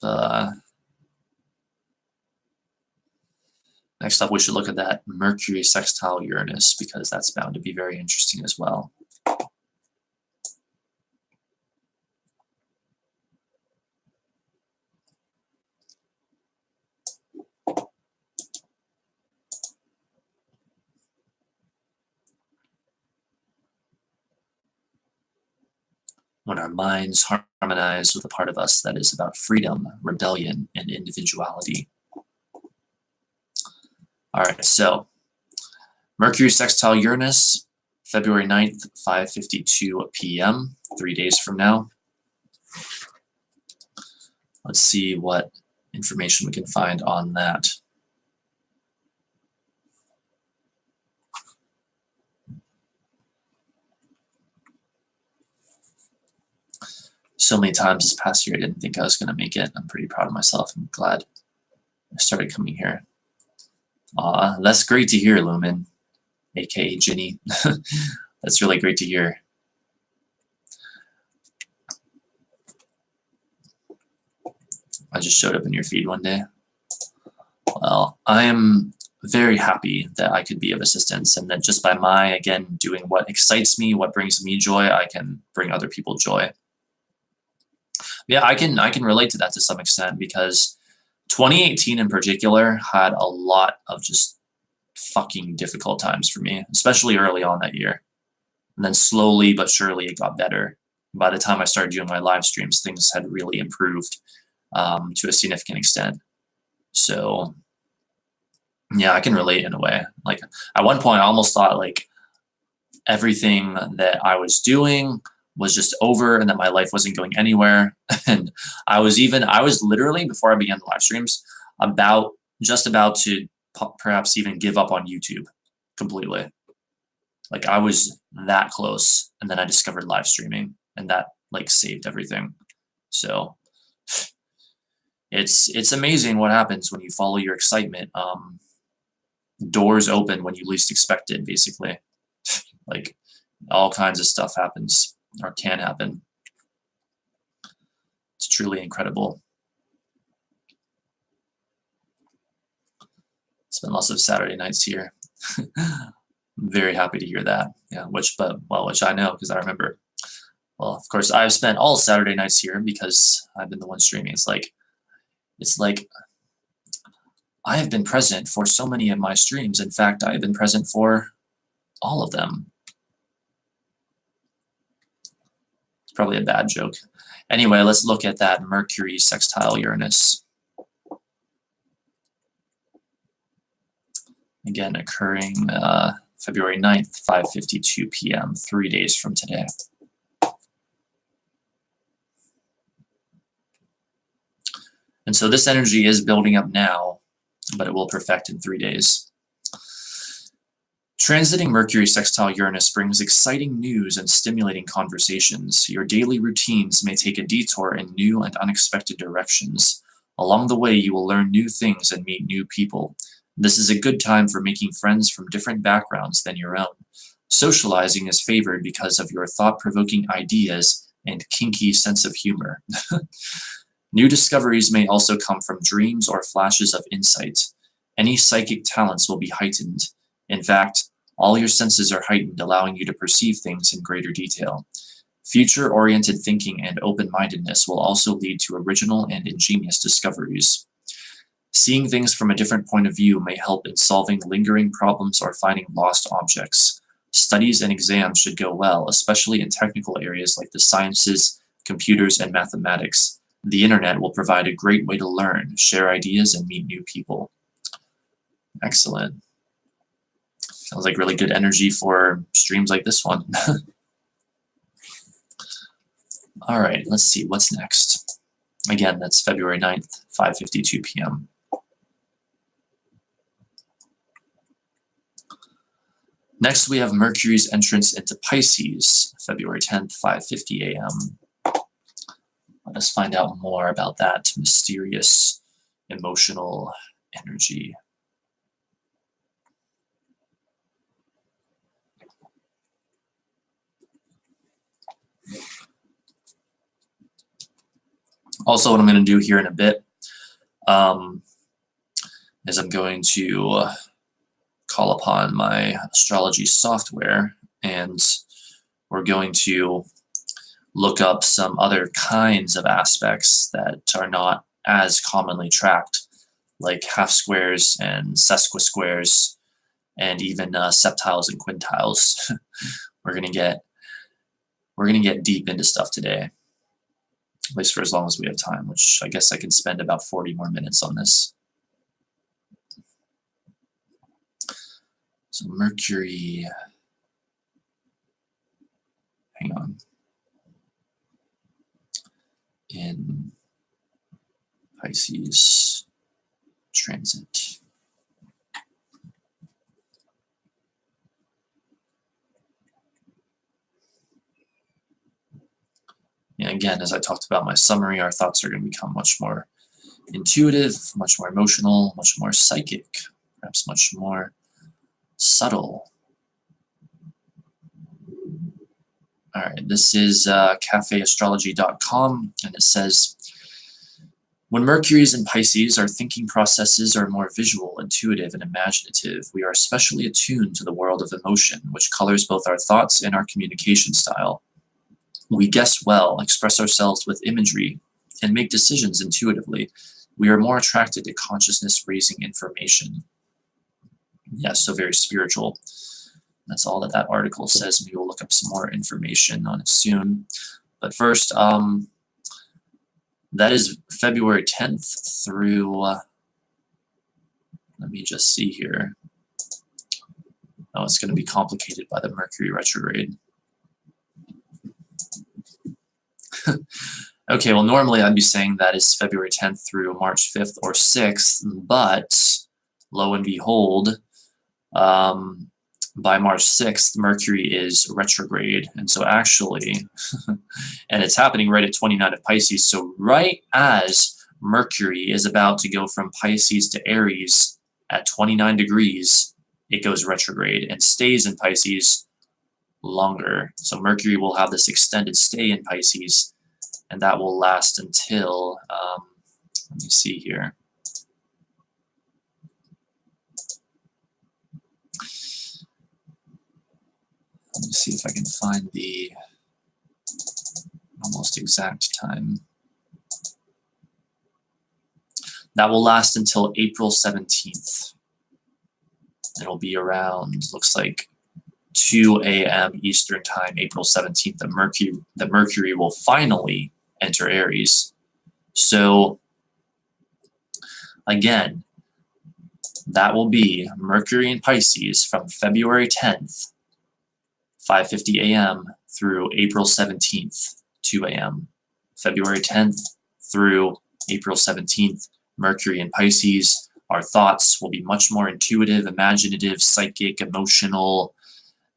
we should look at that Mercury sextile Uranus, because that's bound to be very interesting as well. When our minds harmonize with a part of us that is about freedom, rebellion, and individuality. All right, so Mercury sextile Uranus, February 9th, 5:52 p.m., 3 days from now. Let's see what information we can find on that. So many times this past year I didn't think I was going to make it. I'm pretty proud of myself. I'm glad I started coming here. That's great to hear, Lumen, aka Ginny. That's really great to hear. I just showed up in your feed one day. Well, I am very happy that I could be of assistance, and that just by my, again, doing what excites me, what brings me joy, I can bring other people joy. Yeah, I can relate to that to some extent, because 2018 in particular had a lot of just fucking difficult times for me, especially early on that year. And then slowly but surely it got better. By the time I started doing my live streams, things had really improved to a significant extent. So yeah, I can relate in a way. Like at one point I almost thought like everything that I was doing was just over and that my life wasn't going anywhere. And I was literally, before I began the live streams, just about to perhaps even give up on YouTube completely. Like I was that close, and then I discovered live streaming, and that like saved everything. So it's amazing what happens when you follow your excitement. Doors open when you least expect it, basically. Like all kinds of stuff happens or can happen. It's truly incredible. Spent lots of Saturday nights here. I'm very happy to hear that. Yeah, which I know because I remember. Well, of course, I've spent all Saturday nights here because I've been the one streaming. It's like I have been present for so many of my streams. In fact, I have been present for all of them. It's probably a bad joke. Anyway, let's look at that Mercury sextile Uranus. Again, occurring February 9th, 5:52 p.m., 3 days from today. And so this energy is building up now, but it will perfect in 3 days. Transiting Mercury sextile Uranus brings exciting news and stimulating conversations. Your daily routines may take a detour in new and unexpected directions. Along the way, you will learn new things and meet new people. This is a good time for making friends from different backgrounds than your own. Socializing is favored because of your thought-provoking ideas and kinky sense of humor. New discoveries may also come from dreams or flashes of insight. Any psychic talents will be heightened. In fact, all your senses are heightened, allowing you to perceive things in greater detail. Future-oriented thinking and open-mindedness will also lead to original and ingenious discoveries. Seeing things from a different point of view may help in solving lingering problems or finding lost objects. Studies and exams should go well, especially in technical areas like the sciences, computers, and mathematics. The internet will provide a great way to learn, share ideas, and meet new people. Excellent. Sounds like really good energy for streams like this one. All right, let's see, what's next? Again, that's February 9th, 5:52 p.m. Next, we have Mercury's entrance into Pisces, February 10th, 5:50 a.m. Let us find out more about that mysterious, emotional energy. Also, what I'm going to do here in a bit is I'm going to call upon my astrology software, and we're going to look up some other kinds of aspects that are not as commonly tracked, like half squares and sesquisquares, and even septiles and quintiles. We're gonna get deep into stuff today, at least for as long as we have time, which I guess I can spend about 40 more minutes on this. So Mercury, hang on, in Pisces transit. And again, as I talked about my summary, our thoughts are going to become much more intuitive, much more emotional, much more psychic, perhaps much more subtle. All right, this is cafeastrology.com, and it says, when Mercury is in Pisces, our thinking processes are more visual, intuitive, and imaginative. We are especially attuned to the world of emotion, which colors both our thoughts and our communication style. We guess well, express ourselves with imagery, and make decisions intuitively. We are more attracted to consciousness-raising information. Yes, so very spiritual. That's all that article says. Maybe we'll look up some more information on it soon. But first, that is February 10th through, let me just see here. Oh, it's going to be complicated by the Mercury retrograde. Okay, well, normally I'd be saying that is February 10th through March 5th or 6th, but lo and behold, by March 6th, Mercury is retrograde. And so actually, and it's happening right at 29 of Pisces. So right as Mercury is about to go from Pisces to Aries at 29 degrees, it goes retrograde and stays in Pisces longer. So Mercury will have this extended stay in Pisces, and that will last until, let me see here. Let me see if I can find the almost exact time. That will last until April 17th. It'll be around, looks like 2 a.m. Eastern time, April 17th, the Mercury will finally enter Aries. So again, that will be Mercury in Pisces from February 10th, 5:50 a.m. through April 17th, 2 a.m. February 10th through April 17th, Mercury in Pisces. Our thoughts will be much more intuitive, imaginative, psychic, emotional,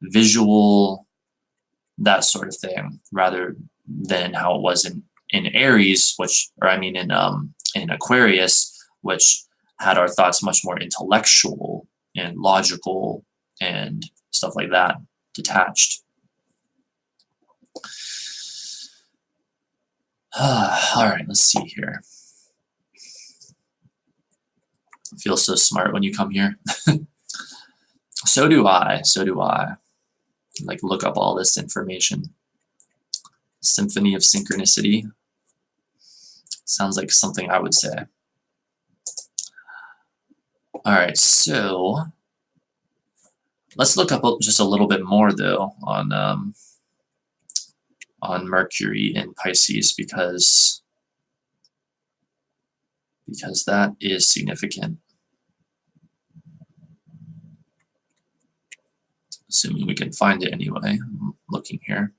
visual, that sort of thing, rather than how it was in Aries, in Aquarius, which had our thoughts much more intellectual and logical and stuff like that, detached. All right, let's see here. I feel so smart when you come here. So do I. Like, look up all this information. Symphony of Synchronicity. Sounds like something I would say. All right, so let's look up just a little bit more though on Mercury in Pisces because that is significant. Assuming we can find it anyway. I'm looking here.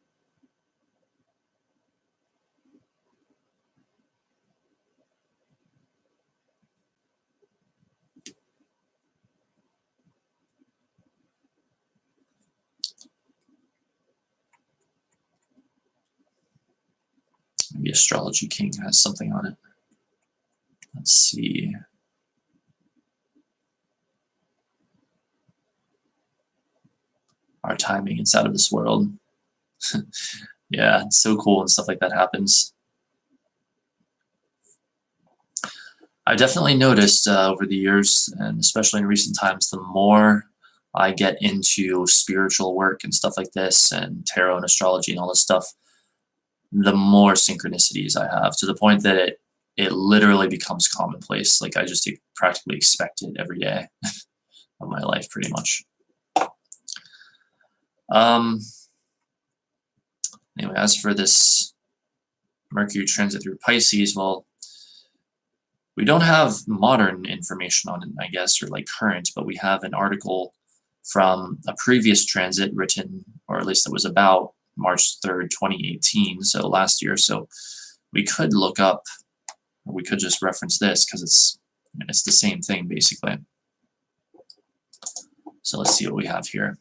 Maybe Astrology King has something on it. Let's see. Our timing, it's out of this world. Yeah, it's so cool when stuff like that happens. I've definitely noticed over the years, and especially in recent times, the more I get into spiritual work and stuff like this, and tarot and astrology and all this stuff, the more synchronicities I have, to the point that it literally becomes commonplace. Like I just practically expect it every day of my life, pretty much. Anyway, as for this Mercury transit through Pisces, well, we don't have modern information on it, I guess, or like current, but we have an article from a previous transit written, or at least it was about March 3rd, 2018, so last year. So we could look up, or we could just reference this because it's the same thing basically. So let's see what we have here.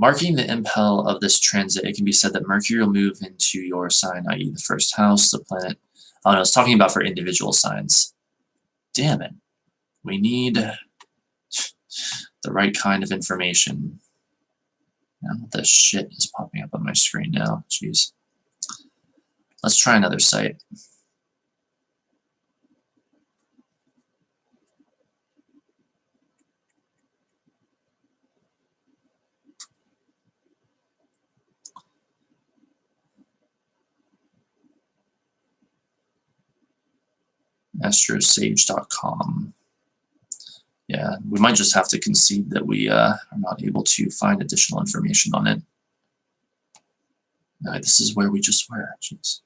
Marking the impel of this transit, it can be said that Mercury will move into your sign, i.e. the first house, the planet. Oh no, it's talking about for individual signs. Damn it. We need the right kind of information. Now what the shit is popping up on my screen now? Jeez. Let's try another site. astrosage.com. Yeah, we might just have to concede that we are not able to find additional information on it. No, this is where we just were. Jeez.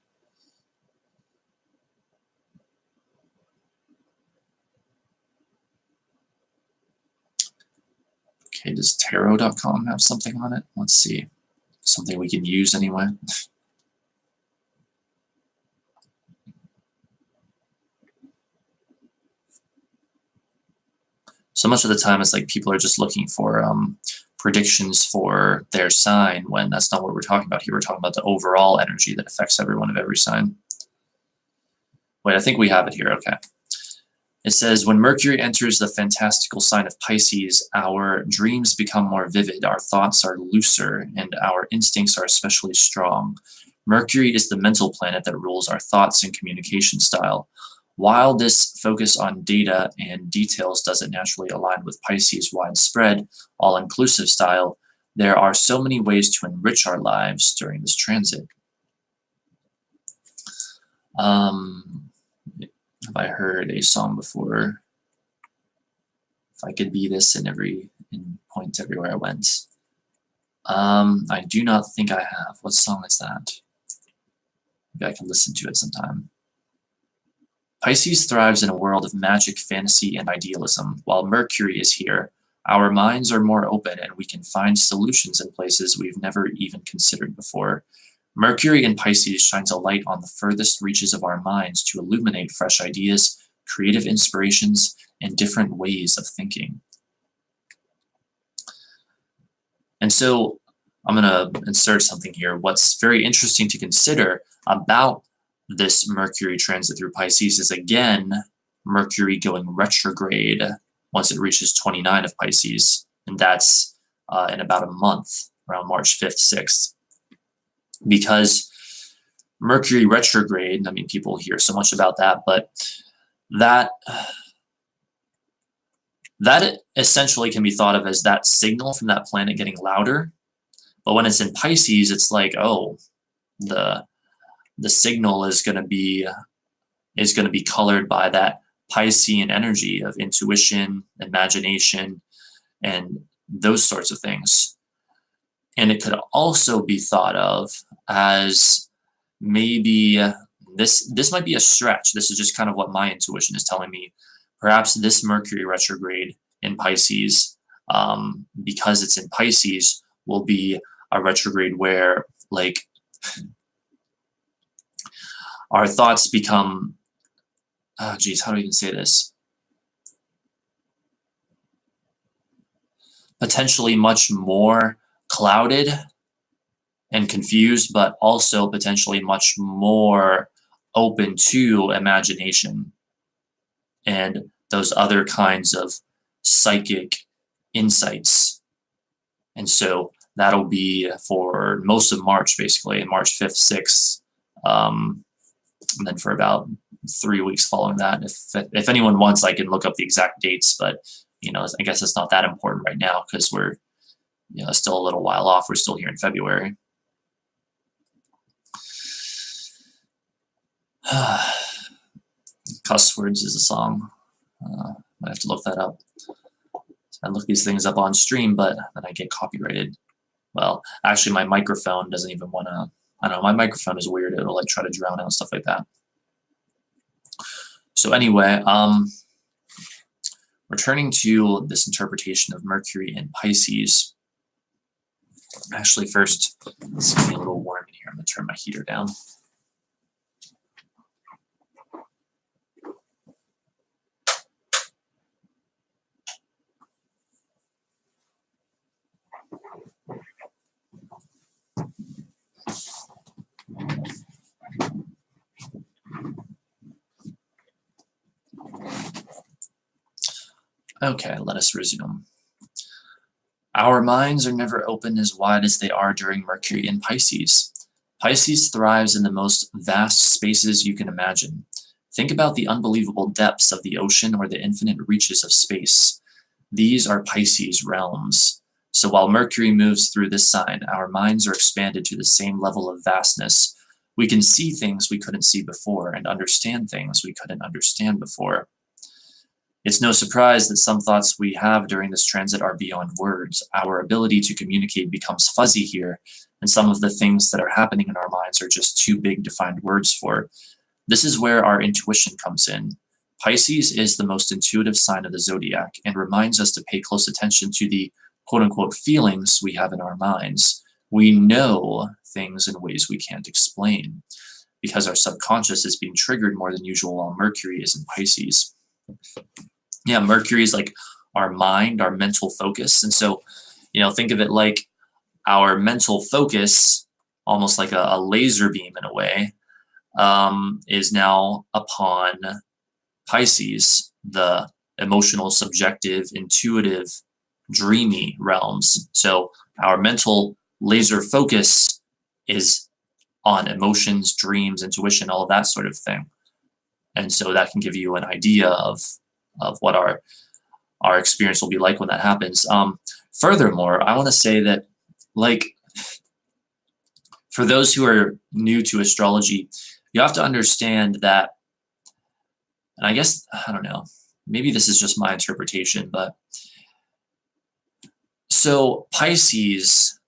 Okay, does tarot.com have something on it? Let's see. Something we can use anyway. So much of the time it's like people are just looking for predictions for their sign when that's not what we're talking about here. We're talking about the overall energy that affects everyone of every sign. Wait, I think we have it here. Okay. It says, when Mercury enters the fantastical sign of Pisces, our dreams become more vivid, our thoughts are looser, and our instincts are especially strong. Mercury is the mental planet that rules our thoughts and communication style. While this focus on data and details doesn't naturally align with Pisces' widespread, all-inclusive style, there are so many ways to enrich our lives during this transit. Have I heard a song before? If I could be this in point everywhere I went. I do not think I have. What song is that? Maybe I can listen to it sometime. Pisces thrives in a world of magic, fantasy, and idealism. While Mercury is here, our minds are more open and we can find solutions in places we've never even considered before. Mercury in Pisces shines a light on the furthest reaches of our minds to illuminate fresh ideas, creative inspirations, and different ways of thinking. And so I'm going to insert something here. What's very interesting to consider about this Mercury transit through Pisces is, again, Mercury going retrograde once it reaches 29 of Pisces, and that's in about a month, around March 5th, 6th. Because Mercury retrograde, I mean, people hear so much about that, but that essentially can be thought of as that signal from that planet getting louder, But when it's in Pisces, it's like, oh, the signal is going to be colored by that Piscean energy of intuition, imagination, and those sorts of things. And it could also be thought of as maybe this might be a stretch. This is just kind of what my intuition is telling me. Perhaps this Mercury retrograde in Pisces, because it's in Pisces, will be a retrograde where, like, our thoughts become, how do I even say this? Potentially much more clouded and confused, but also potentially much more open to imagination and those other kinds of psychic insights. And so that'll be for most of March, basically, March 5th, 6th, and then for about 3 weeks following that. If anyone wants, I can look up the exact dates, but I guess it's not that important right now because we're still a little while off. We're still here in February. Cuss Words is a song. I have to look that up. I look these things up on stream, but then I get copyrighted. Well, actually, my microphone doesn't even want to. I don't know. My microphone is weird. It'll like try to drown out stuff like that. So anyway, returning to this interpretation of Mercury in Pisces. Actually, first, it's getting a little warm in here. I'm going to turn my heater down. Okay, let us resume. Our minds are never open as wide as they are during Mercury in Pisces. Pisces thrives in the most vast spaces you can imagine. Think about the unbelievable depths of the ocean or the infinite reaches of space. These are Pisces realms. So while Mercury moves through this sign, our minds are expanded to the same level of vastness. We can see things we couldn't see before and understand things we couldn't understand before. It's no surprise that some thoughts we have during this transit are beyond words. Our ability to communicate becomes fuzzy here, and some of the things that are happening in our minds are just too big to find words for. This is where our intuition comes in. Pisces is the most intuitive sign of the zodiac and reminds us to pay close attention to the quote-unquote feelings we have in our minds. We know things in ways we can't explain because our subconscious is being triggered more than usual while Mercury is in Pisces. Yeah, Mercury is like our mind, our mental focus. And so, think of it like our mental focus, almost like a laser beam in a way, is now upon Pisces, the emotional, subjective, intuitive, dreamy realms. So our mental laser focus is on emotions, dreams, intuition, all of that sort of thing. And so that can give you an idea of what our experience will be like when that happens. Furthermore, I want to say that, like, for those who are new to astrology, you have to understand that, and I guess, I don't know, maybe this is just my interpretation, but so Pisces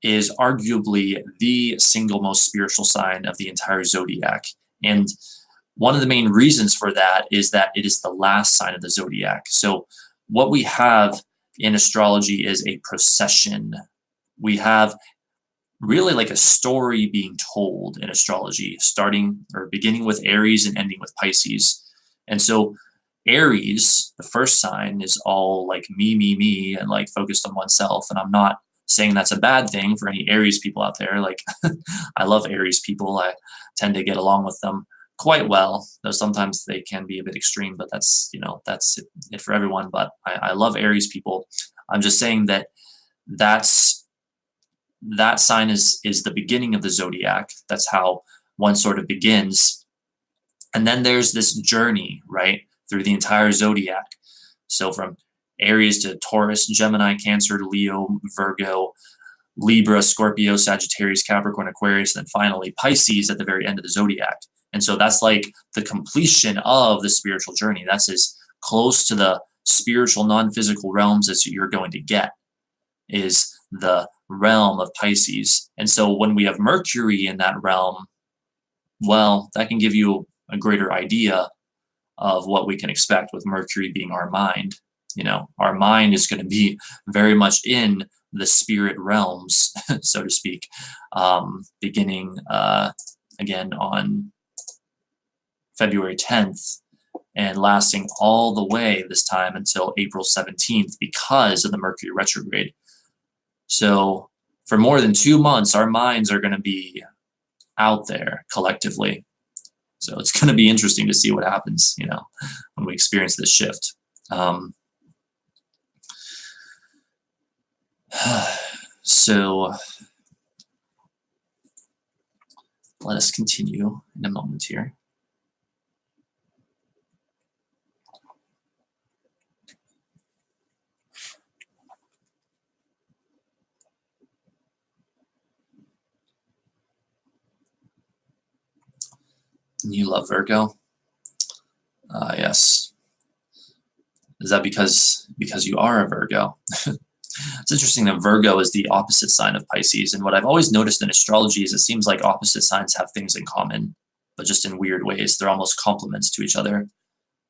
is arguably the single most spiritual sign of the entire zodiac. And one of the main reasons for that is that it is the last sign of the zodiac. So what we have in astrology is a procession. We have really like a story being told in astrology, starting or beginning with Aries and ending with Pisces. And so Aries, the first sign, is all like me, and like focused on oneself. And I'm not saying that's a bad thing for any Aries people out there. Like, I love Aries people. I tend to get along with them quite well, though sometimes they can be a bit extreme, but that's it for everyone. But I love Aries people. I'm just saying that that sign is the beginning of the zodiac. That's how one sort of begins. And then there's this journey, right, through the entire zodiac. So from Aries to Taurus, Gemini, Cancer, Leo, Virgo, Libra, Scorpio, Sagittarius, Capricorn, Aquarius, and then finally Pisces at the very end of the zodiac. And so that's like the completion of the spiritual journey. That's as close to the spiritual, non-physical realms as you're going to get, is the realm of Pisces. And so when we have Mercury in that realm, well, that can give you a greater idea of what we can expect with Mercury being our mind. You know, our mind is going to be very much in the spirit realms, so to speak, beginning again on February 10th and lasting all the way this time until April 17th because of the Mercury retrograde. So for more than 2 months, our minds are going to be out there collectively. So it's going to be interesting to see what happens, you know, when we experience this shift. So let us continue in a moment here. You love Virgo? Yes. Is that because you are a Virgo? It's interesting that Virgo is the opposite sign of Pisces, and what I've always noticed in astrology is it seems like opposite signs have things in common, but just in weird ways. They're almost complements to each other.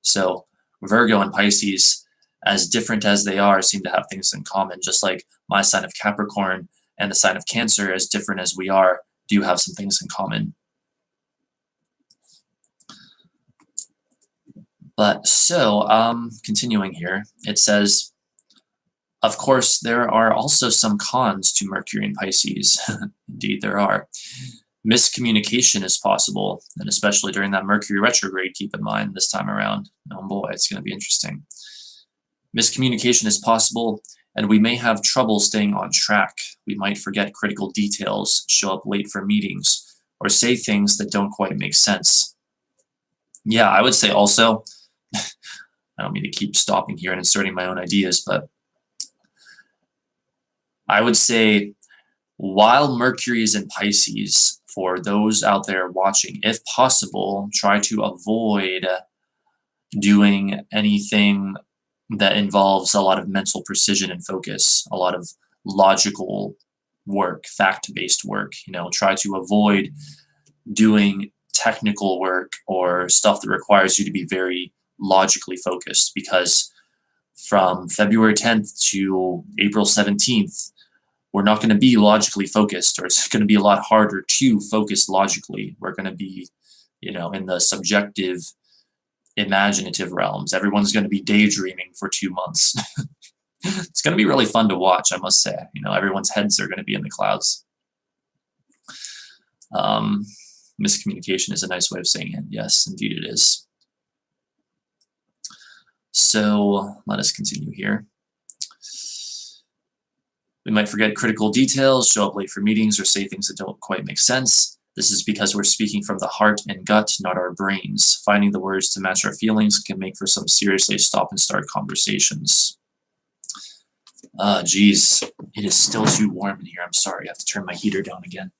So Virgo and Pisces, as different as they are, seem to have things in common, just like my sign of Capricorn and the sign of Cancer, as different as we are, do have some things in common. But so, continuing here, it says, of course, there are also some cons to Mercury and Pisces. Indeed, there are. Miscommunication is possible, and especially during that Mercury retrograde, keep in mind this time around. Oh boy, it's going to be interesting. Miscommunication is possible, and we may have trouble staying on track. We might forget critical details, show up late for meetings, or say things that don't quite make sense. Yeah, I would say also, I don't mean to keep stopping here and inserting my own ideas, but I would say while Mercury is in Pisces, for those out there watching, if possible, try to avoid doing anything that involves a lot of mental precision and focus, a lot of logical work, fact-based work. You know, try to avoid doing technical work or stuff that requires you to be very logically focused, because from February 10th to April 17th, we're not going to be logically focused, or it's going to be a lot harder to focus logically. We're going to be, you know, in the subjective, imaginative realms. Everyone's going to be daydreaming for 2 months. It's going to be really fun to watch, I must say. You know, everyone's heads are going to be in the clouds. Miscommunication is a nice way of saying it. Yes, indeed it is. So let us continue here. We might forget critical details, show up late for meetings, or say things that don't quite make sense. This is because we're speaking from the heart and gut, not our brains. Finding the words to match our feelings can make for some seriously stop-and-start conversations. Geez, it is still too warm in here. I'm sorry, I have to turn my heater down again.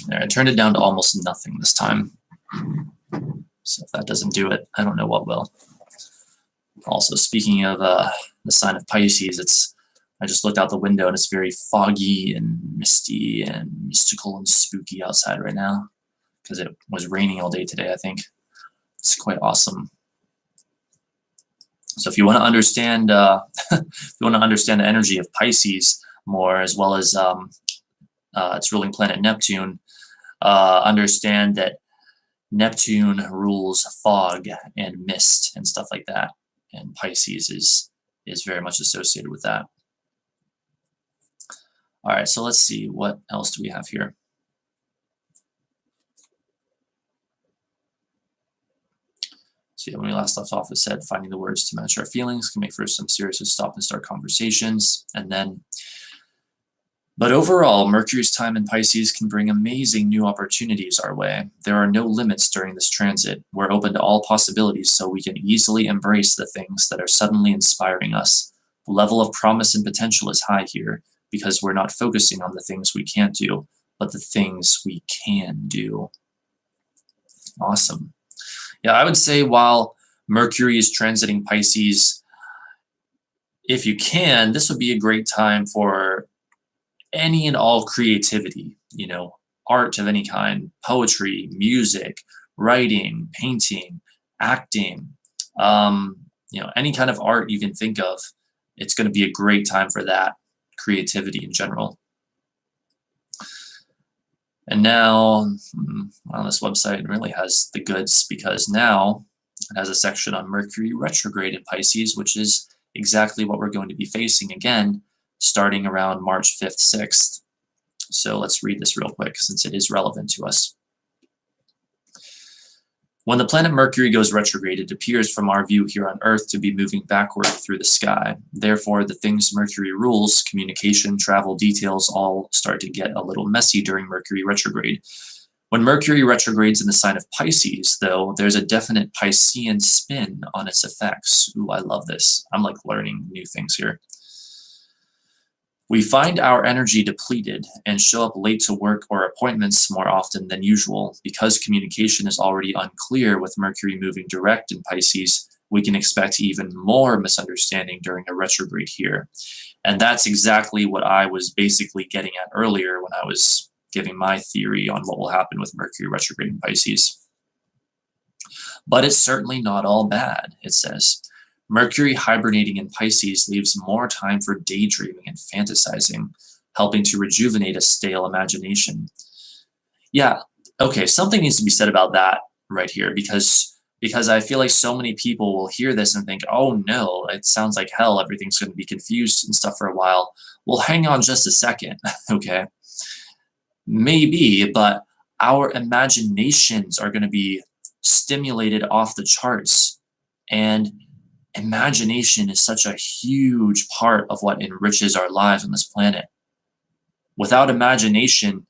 There, I turned it down to almost nothing this time. So if that doesn't do it, I don't know what will. Also, speaking of the sign of Pisces, I just looked out the window and it's very foggy and misty and mystical and spooky outside right now because it was raining all day today, I think. It's quite awesome. So if you want to understand, the energy of Pisces more, as well as its ruling planet Neptune, understand that Neptune rules fog and mist and stuff like that, and Pisces is very much associated with that. All right, so let's see, what else do we have here? So yeah, when we last left off, it said finding the words to match our feelings can make for some serious stop and start conversations. And then But overall, Mercury's time in Pisces can bring amazing new opportunities our way. There are no limits during this transit. We're open to all possibilities, so we can easily embrace the things that are suddenly inspiring us. The level of promise and potential is high here because we're not focusing on the things we can't do, but the things we can do. Awesome. Yeah, I would say while Mercury is transiting Pisces, if you can, this would be a great time for any and all creativity, art of any kind, poetry, music, writing, painting, acting, any kind of art you can think of. It's going to be a great time for that, creativity in general. And now, on this website really has the goods because now it has a section on Mercury retrograde in Pisces, which is exactly what we're going to be facing again, starting around March 5th, 6th. So let's read this real quick since it is relevant to us. When the planet Mercury goes retrograde, it appears from our view here on Earth to be moving backward through the sky. Therefore, the things Mercury rules, communication, travel, details, all start to get a little messy during Mercury retrograde. When Mercury retrogrades in the sign of Pisces, though, there's a definite Piscean spin on its effects. Ooh, I love this. I'm like learning new things here. We find our energy depleted and show up late to work or appointments more often than usual. Because communication is already unclear with Mercury moving direct in Pisces, we can expect even more misunderstanding during a retrograde here. And that's exactly what I was basically getting at earlier when I was giving my theory on what will happen with Mercury retrograde in Pisces. But it's certainly not all bad, it says. Mercury hibernating in Pisces leaves more time for daydreaming and fantasizing, helping to rejuvenate a stale imagination. Yeah, okay, something needs to be said about that right here because I feel like so many people will hear this and think, oh no, it sounds like hell, everything's going to be confused and stuff for a while. Well, hang on just a second, okay? Maybe, but our imaginations are going to be stimulated off the charts, and imagination is such a huge part of what enriches our lives on this planet. Without imagination,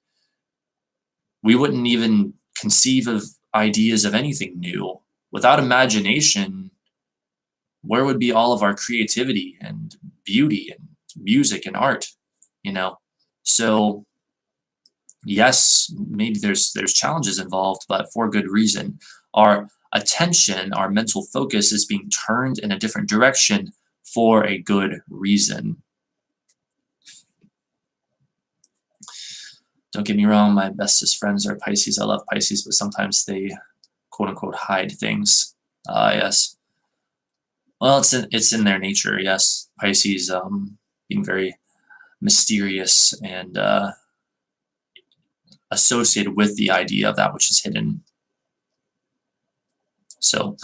we wouldn't even conceive of ideas of anything new. Without imagination, where would be all of our creativity and beauty and music and art, So yes, maybe there's challenges involved, but for good reason. Our attention, our mental focus is being turned in a different direction for a good reason. Don't get me wrong, my bestest friends are Pisces. I love Pisces, but sometimes they quote unquote hide things. Yes. Well, it's in their nature, yes. Pisces being very mysterious and associated with the idea of that which is hidden. So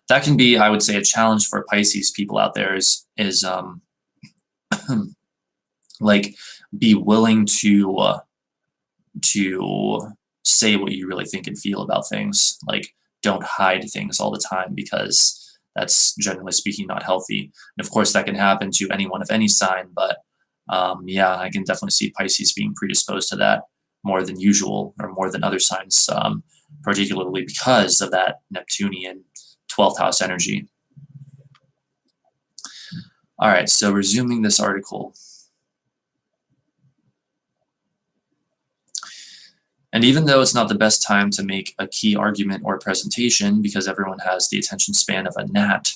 that can be, I would say, a challenge for Pisces people out there is like be willing to say what you really think and feel about things. Like don't hide things all the time because that's generally speaking not healthy. And of course that can happen to anyone of any sign, but yeah, I can definitely see Pisces being predisposed to that more than usual or more than other signs, particularly because of that Neptunian 12th house energy. All right, so resuming this article. And even though it's not the best time to make a key argument or presentation because everyone has the attention span of a gnat,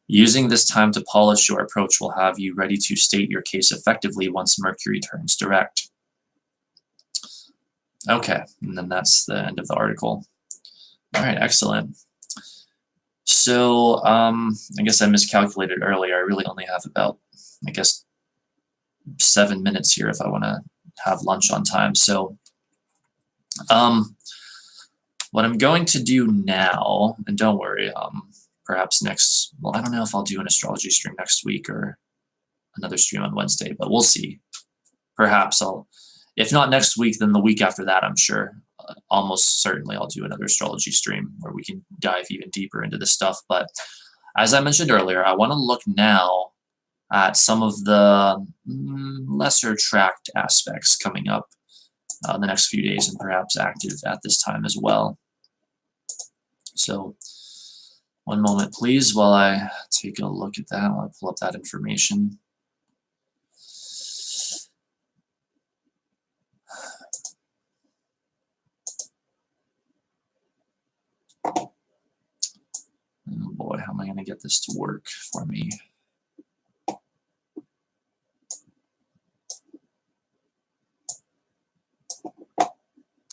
using this time to polish your approach will have you ready to state your case effectively once Mercury turns direct. Okay, and then that's the end of the article. All right, excellent. So I guess I miscalculated earlier. I really only have about, 7 minutes here if I want to have lunch on time. So what I'm going to do now, and don't worry, perhaps I don't know if I'll do an astrology stream next week or another stream on Wednesday, but we'll see. Perhaps if not next week, then the week after that, I'm sure. Almost certainly I'll do another astrology stream where we can dive even deeper into this stuff. But as I mentioned earlier, I want to look now at some of the lesser tracked aspects coming up the next few days, and perhaps active at this time as well. So one moment, please, while I take a look at that, while I pull up that information. Oh boy, how am I going to get this to work for me? What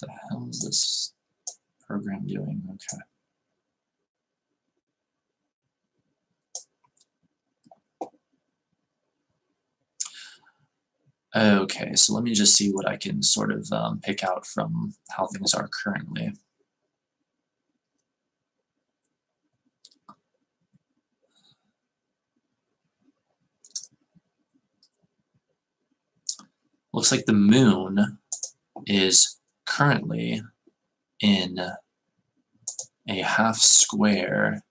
the hell is this program doing? Okay. Okay, so let me just see what I can sort of pick out from how things are currently. Looks like the moon is currently in a half square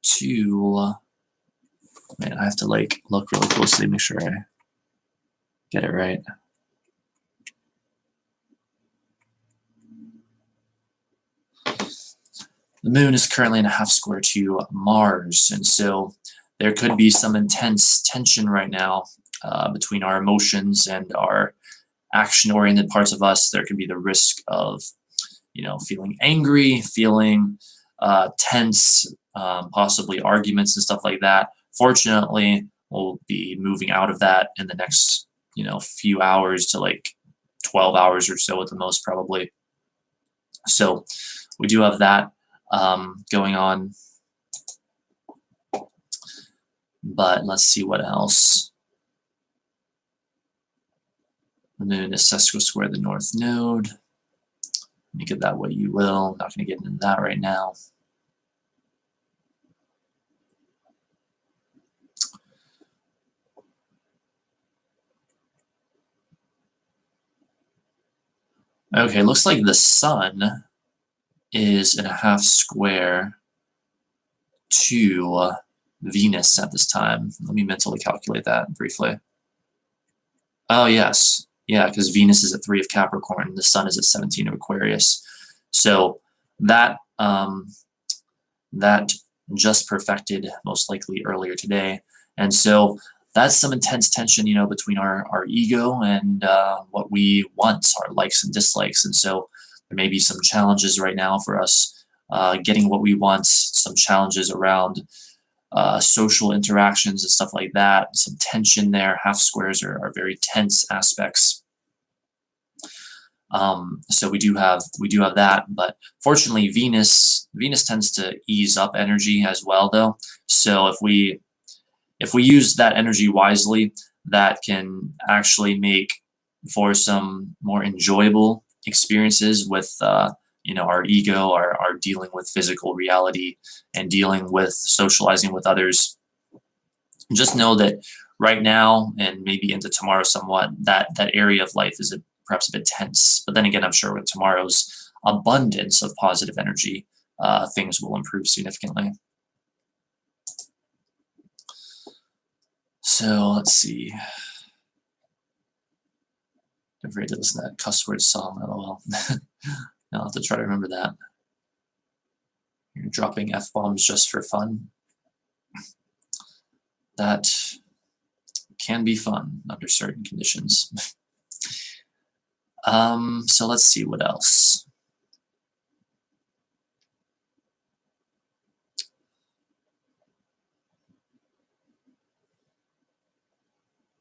to, man, I have to like look really closely, make sure I get it right. The moon is currently in a half square to Mars, and so there could be some intense tension right now between our emotions and our action-oriented parts of us. There could be the risk of, feeling angry, feeling tense, possibly arguments and stuff like that. Fortunately, we'll be moving out of that in the next, few hours to like 12 hours or so at the most, probably. So we do have that going on. But let's see what else. The moon is sesquisquare the north node. Make it that way you will. Not going to get into that right now. Okay, looks like the sun is in a half square to Venus at this time. Let me mentally calculate that briefly. Oh, yes. Yeah, because Venus is at 3 of Capricorn. The sun is at 17 of Aquarius. So that that just perfected most likely earlier today. And so that's some intense tension, between our ego and what we want, our likes and dislikes. And so there may be some challenges right now for us getting what we want, some challenges around social interactions and stuff like that, some tension there. Half squares are very tense aspects. So we do have that, but fortunately Venus tends to ease up energy as well, though. So if we use that energy wisely, that can actually make for some more enjoyable experiences with our ego, our dealing with physical reality and dealing with socializing with others. Just know that right now and maybe into tomorrow somewhat, that area of life is perhaps a bit tense. But then again, I'm sure with tomorrow's abundance of positive energy, things will improve significantly. So let's see. I'm afraid to listen to that cuss word song, lol. I'll have to try to remember that. You're dropping F-bombs just for fun. That can be fun under certain conditions. So let's see what else.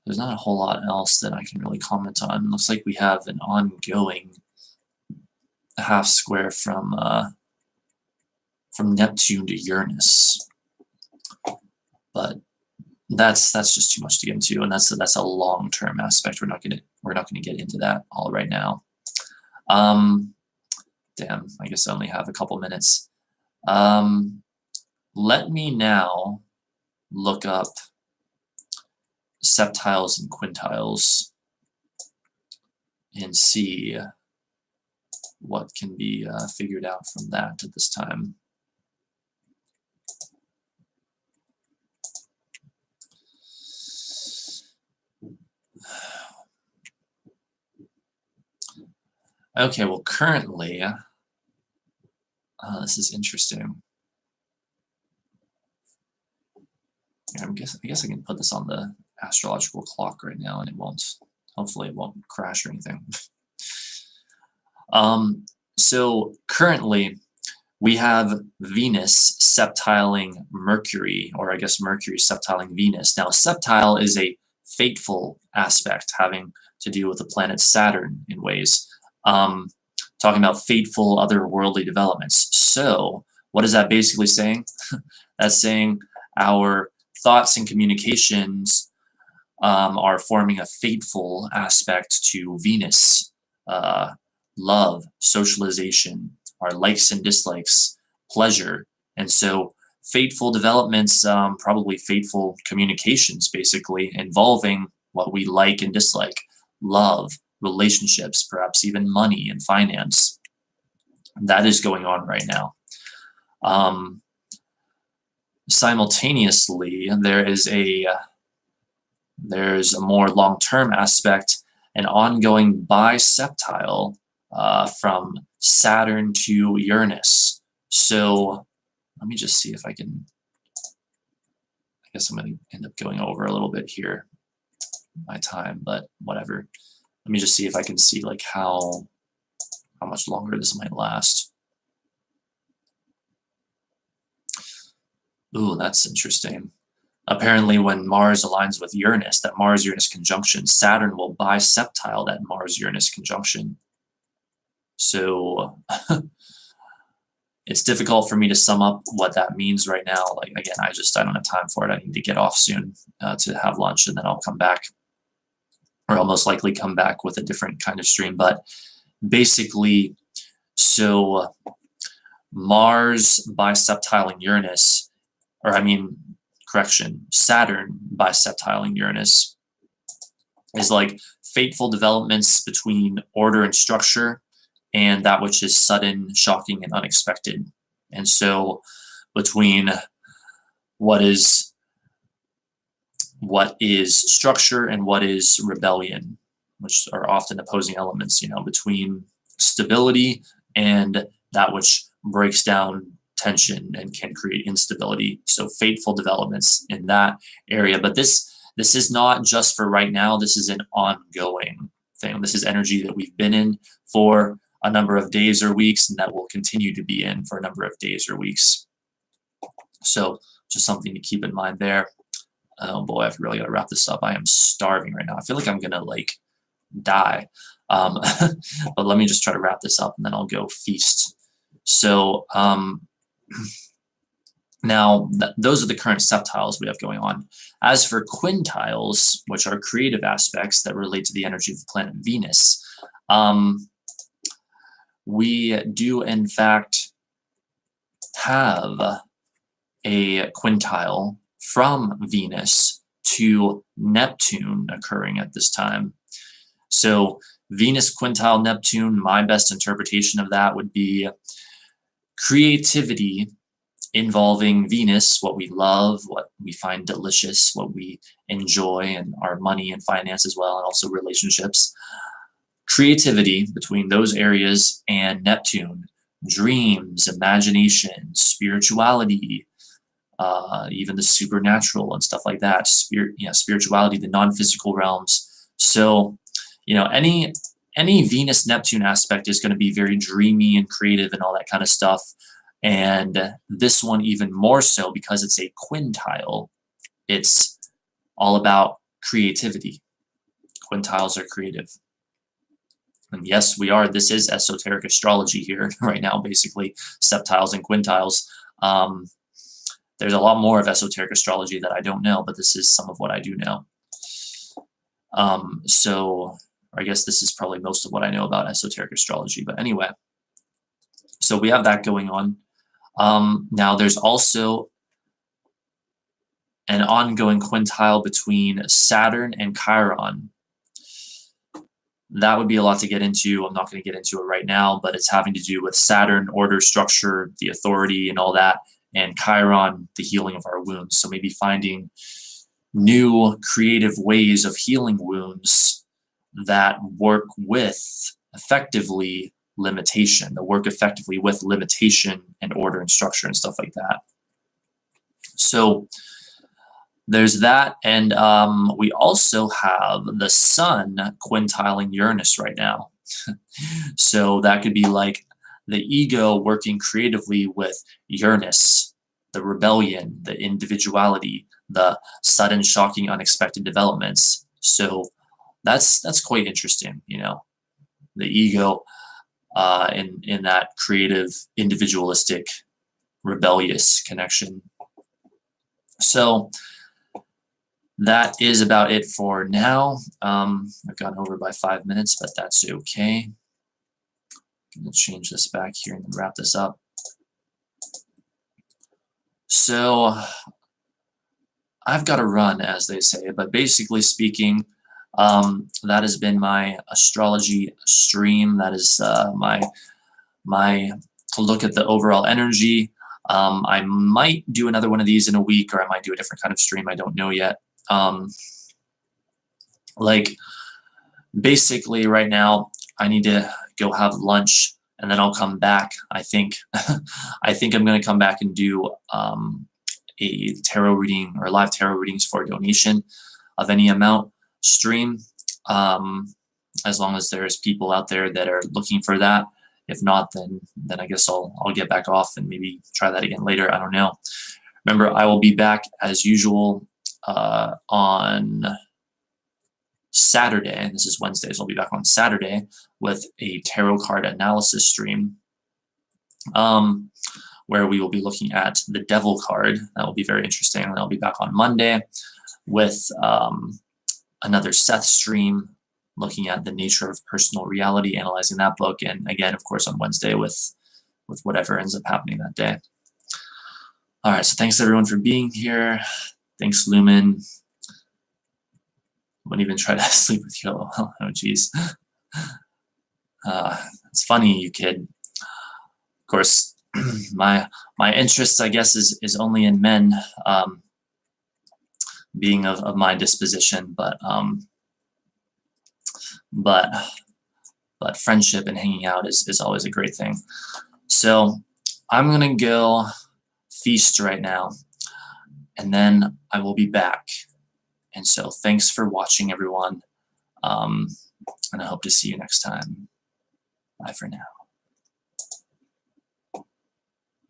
There's not a whole lot else that I can really comment on. Looks like we have an ongoing half square from Neptune to Uranus, but that's just too much to get into, and that's a long-term aspect. We're not gonna get into that all right now. Damn, I guess I only have a couple minutes. Let me now look up septiles and quintiles and see what can be figured out from that at this time. Okay, well, currently, this is interesting. I guess I can put this on the astrological clock right now, and it won't. Hopefully, it won't crash or anything. So currently, we have Venus septiling Mercury, or I guess Mercury septiling Venus. Now, septile is a fateful aspect having to do with the planet Saturn in ways. Um, Talking about fateful otherworldly developments. So, what is that basically saying? That's saying our thoughts and communications are forming a fateful aspect to Venus. Uh, Love, socialization, our likes and dislikes, pleasure. And so fateful developments, probably fateful communications, basically, involving what we like and dislike, love, relationships, perhaps even money and finance. That is going on right now. Simultaneously, there's a more long-term aspect, an ongoing biseptile from Saturn to Uranus. So let me just see if I can. I guess I'm going to end up going over a little bit here, my time, but whatever. Let me just see if I can see like how much longer this might last. Ooh, that's interesting. Apparently, when Mars aligns with Uranus, that Mars-Uranus conjunction, Saturn will biseptile that Mars-Uranus conjunction. So it's difficult for me to sum up what that means right now. Like, again, I don't have time for it. I need to get off soon to have lunch, and then I'll come back, or I'll most likely come back with a different kind of stream. But basically, so Mars biseptiling Uranus, or I mean, correction, Saturn biseptiling Uranus is like fateful developments between order and structure and that which is sudden, shocking, and unexpected. And so between what is structure and what is rebellion, which are often opposing elements, between stability and that which breaks down tension and can create instability. So fateful developments in that area. But this is not just for right now. This is an ongoing thing. This is energy that we've been in for a number of days or weeks, and that will continue to be in for a number of days or weeks. So just something to keep in mind there. Oh boy, I've really got to wrap this up. I am starving right now. I feel like I'm gonna like die. But let me just try to wrap this up, and then I'll go feast. So now those are the current septiles we have going on. As for quintiles, which are creative aspects that relate to the energy of the planet Venus, we do in fact have a quintile from Venus to Neptune occurring at this time. So Venus quintile Neptune, my best interpretation of that would be creativity involving Venus, what we love, what we find delicious, what we enjoy, and our money and finance as well, and also relationships. Creativity between those areas and Neptune, dreams, imagination, spirituality, even the supernatural and stuff like that. Spirituality, the non-physical realms. So, any Venus Neptune aspect is going to be very dreamy and creative and all that kind of stuff. And this one even more so because it's a quintile. It's all about creativity. Quintiles are creative. And yes, this is esoteric astrology here right now, basically, septiles and quintiles. There's a lot more of esoteric astrology that I don't know, but this is some of what I do know. So I guess this is probably most of what I know about esoteric astrology. But anyway, so we have that going on. Now there's also an ongoing quintile between Saturn and Chiron. That would be a lot to get into. I'm not going to get into it right now, but it's having to do with Saturn, order, structure, the authority, and all that, and Chiron, the healing of our wounds. So maybe finding new creative ways of healing wounds that work with effectively limitation, the work effectively with limitation and order and structure and stuff like that. So there's that, and we also have the sun quintiling Uranus right now. So that could be like the ego working creatively with Uranus, the rebellion, the individuality, the sudden, shocking, unexpected developments. So that's quite interesting, you know, the ego in that creative, individualistic, rebellious connection. So that is about it for now. I've gone over by 5 minutes, but that's okay. I'm going to change this back here and wrap this up. So I've got to run, as they say, but basically speaking, that has been my astrology stream. That is my look at the overall energy. I might do another one of these in a week, or I might do a different kind of stream. I don't know yet. Like basically right now, I need to go have lunch, and then I'll come back. I think I think I'm going to come back and do a tarot reading or live tarot readings for a donation of any amount stream, as long as there's people out there that are looking for that. If not, then I guess I'll get back off and maybe try that again later. I don't know. Remember, I will be back as usual on Saturday, and this is Wednesday, so I'll be back on Saturday with a tarot card analysis stream, where we will be looking at the Devil card. That will be very interesting. And I'll be back on Monday with another Seth stream, looking at the nature of personal reality, analyzing that book, and again, of course, on Wednesday with whatever ends up happening that day. All right, so thanks everyone for being here. Thanks, Lumen. Wouldn't even try to sleep with you. Oh, geez. It's funny, you kid. Of course, my interest, I guess, is only in men, being of my disposition, but friendship and hanging out is always a great thing. So I'm gonna go feast right now, and then I will be back. And so thanks for watching, everyone, and I hope to see you next time. Bye for now.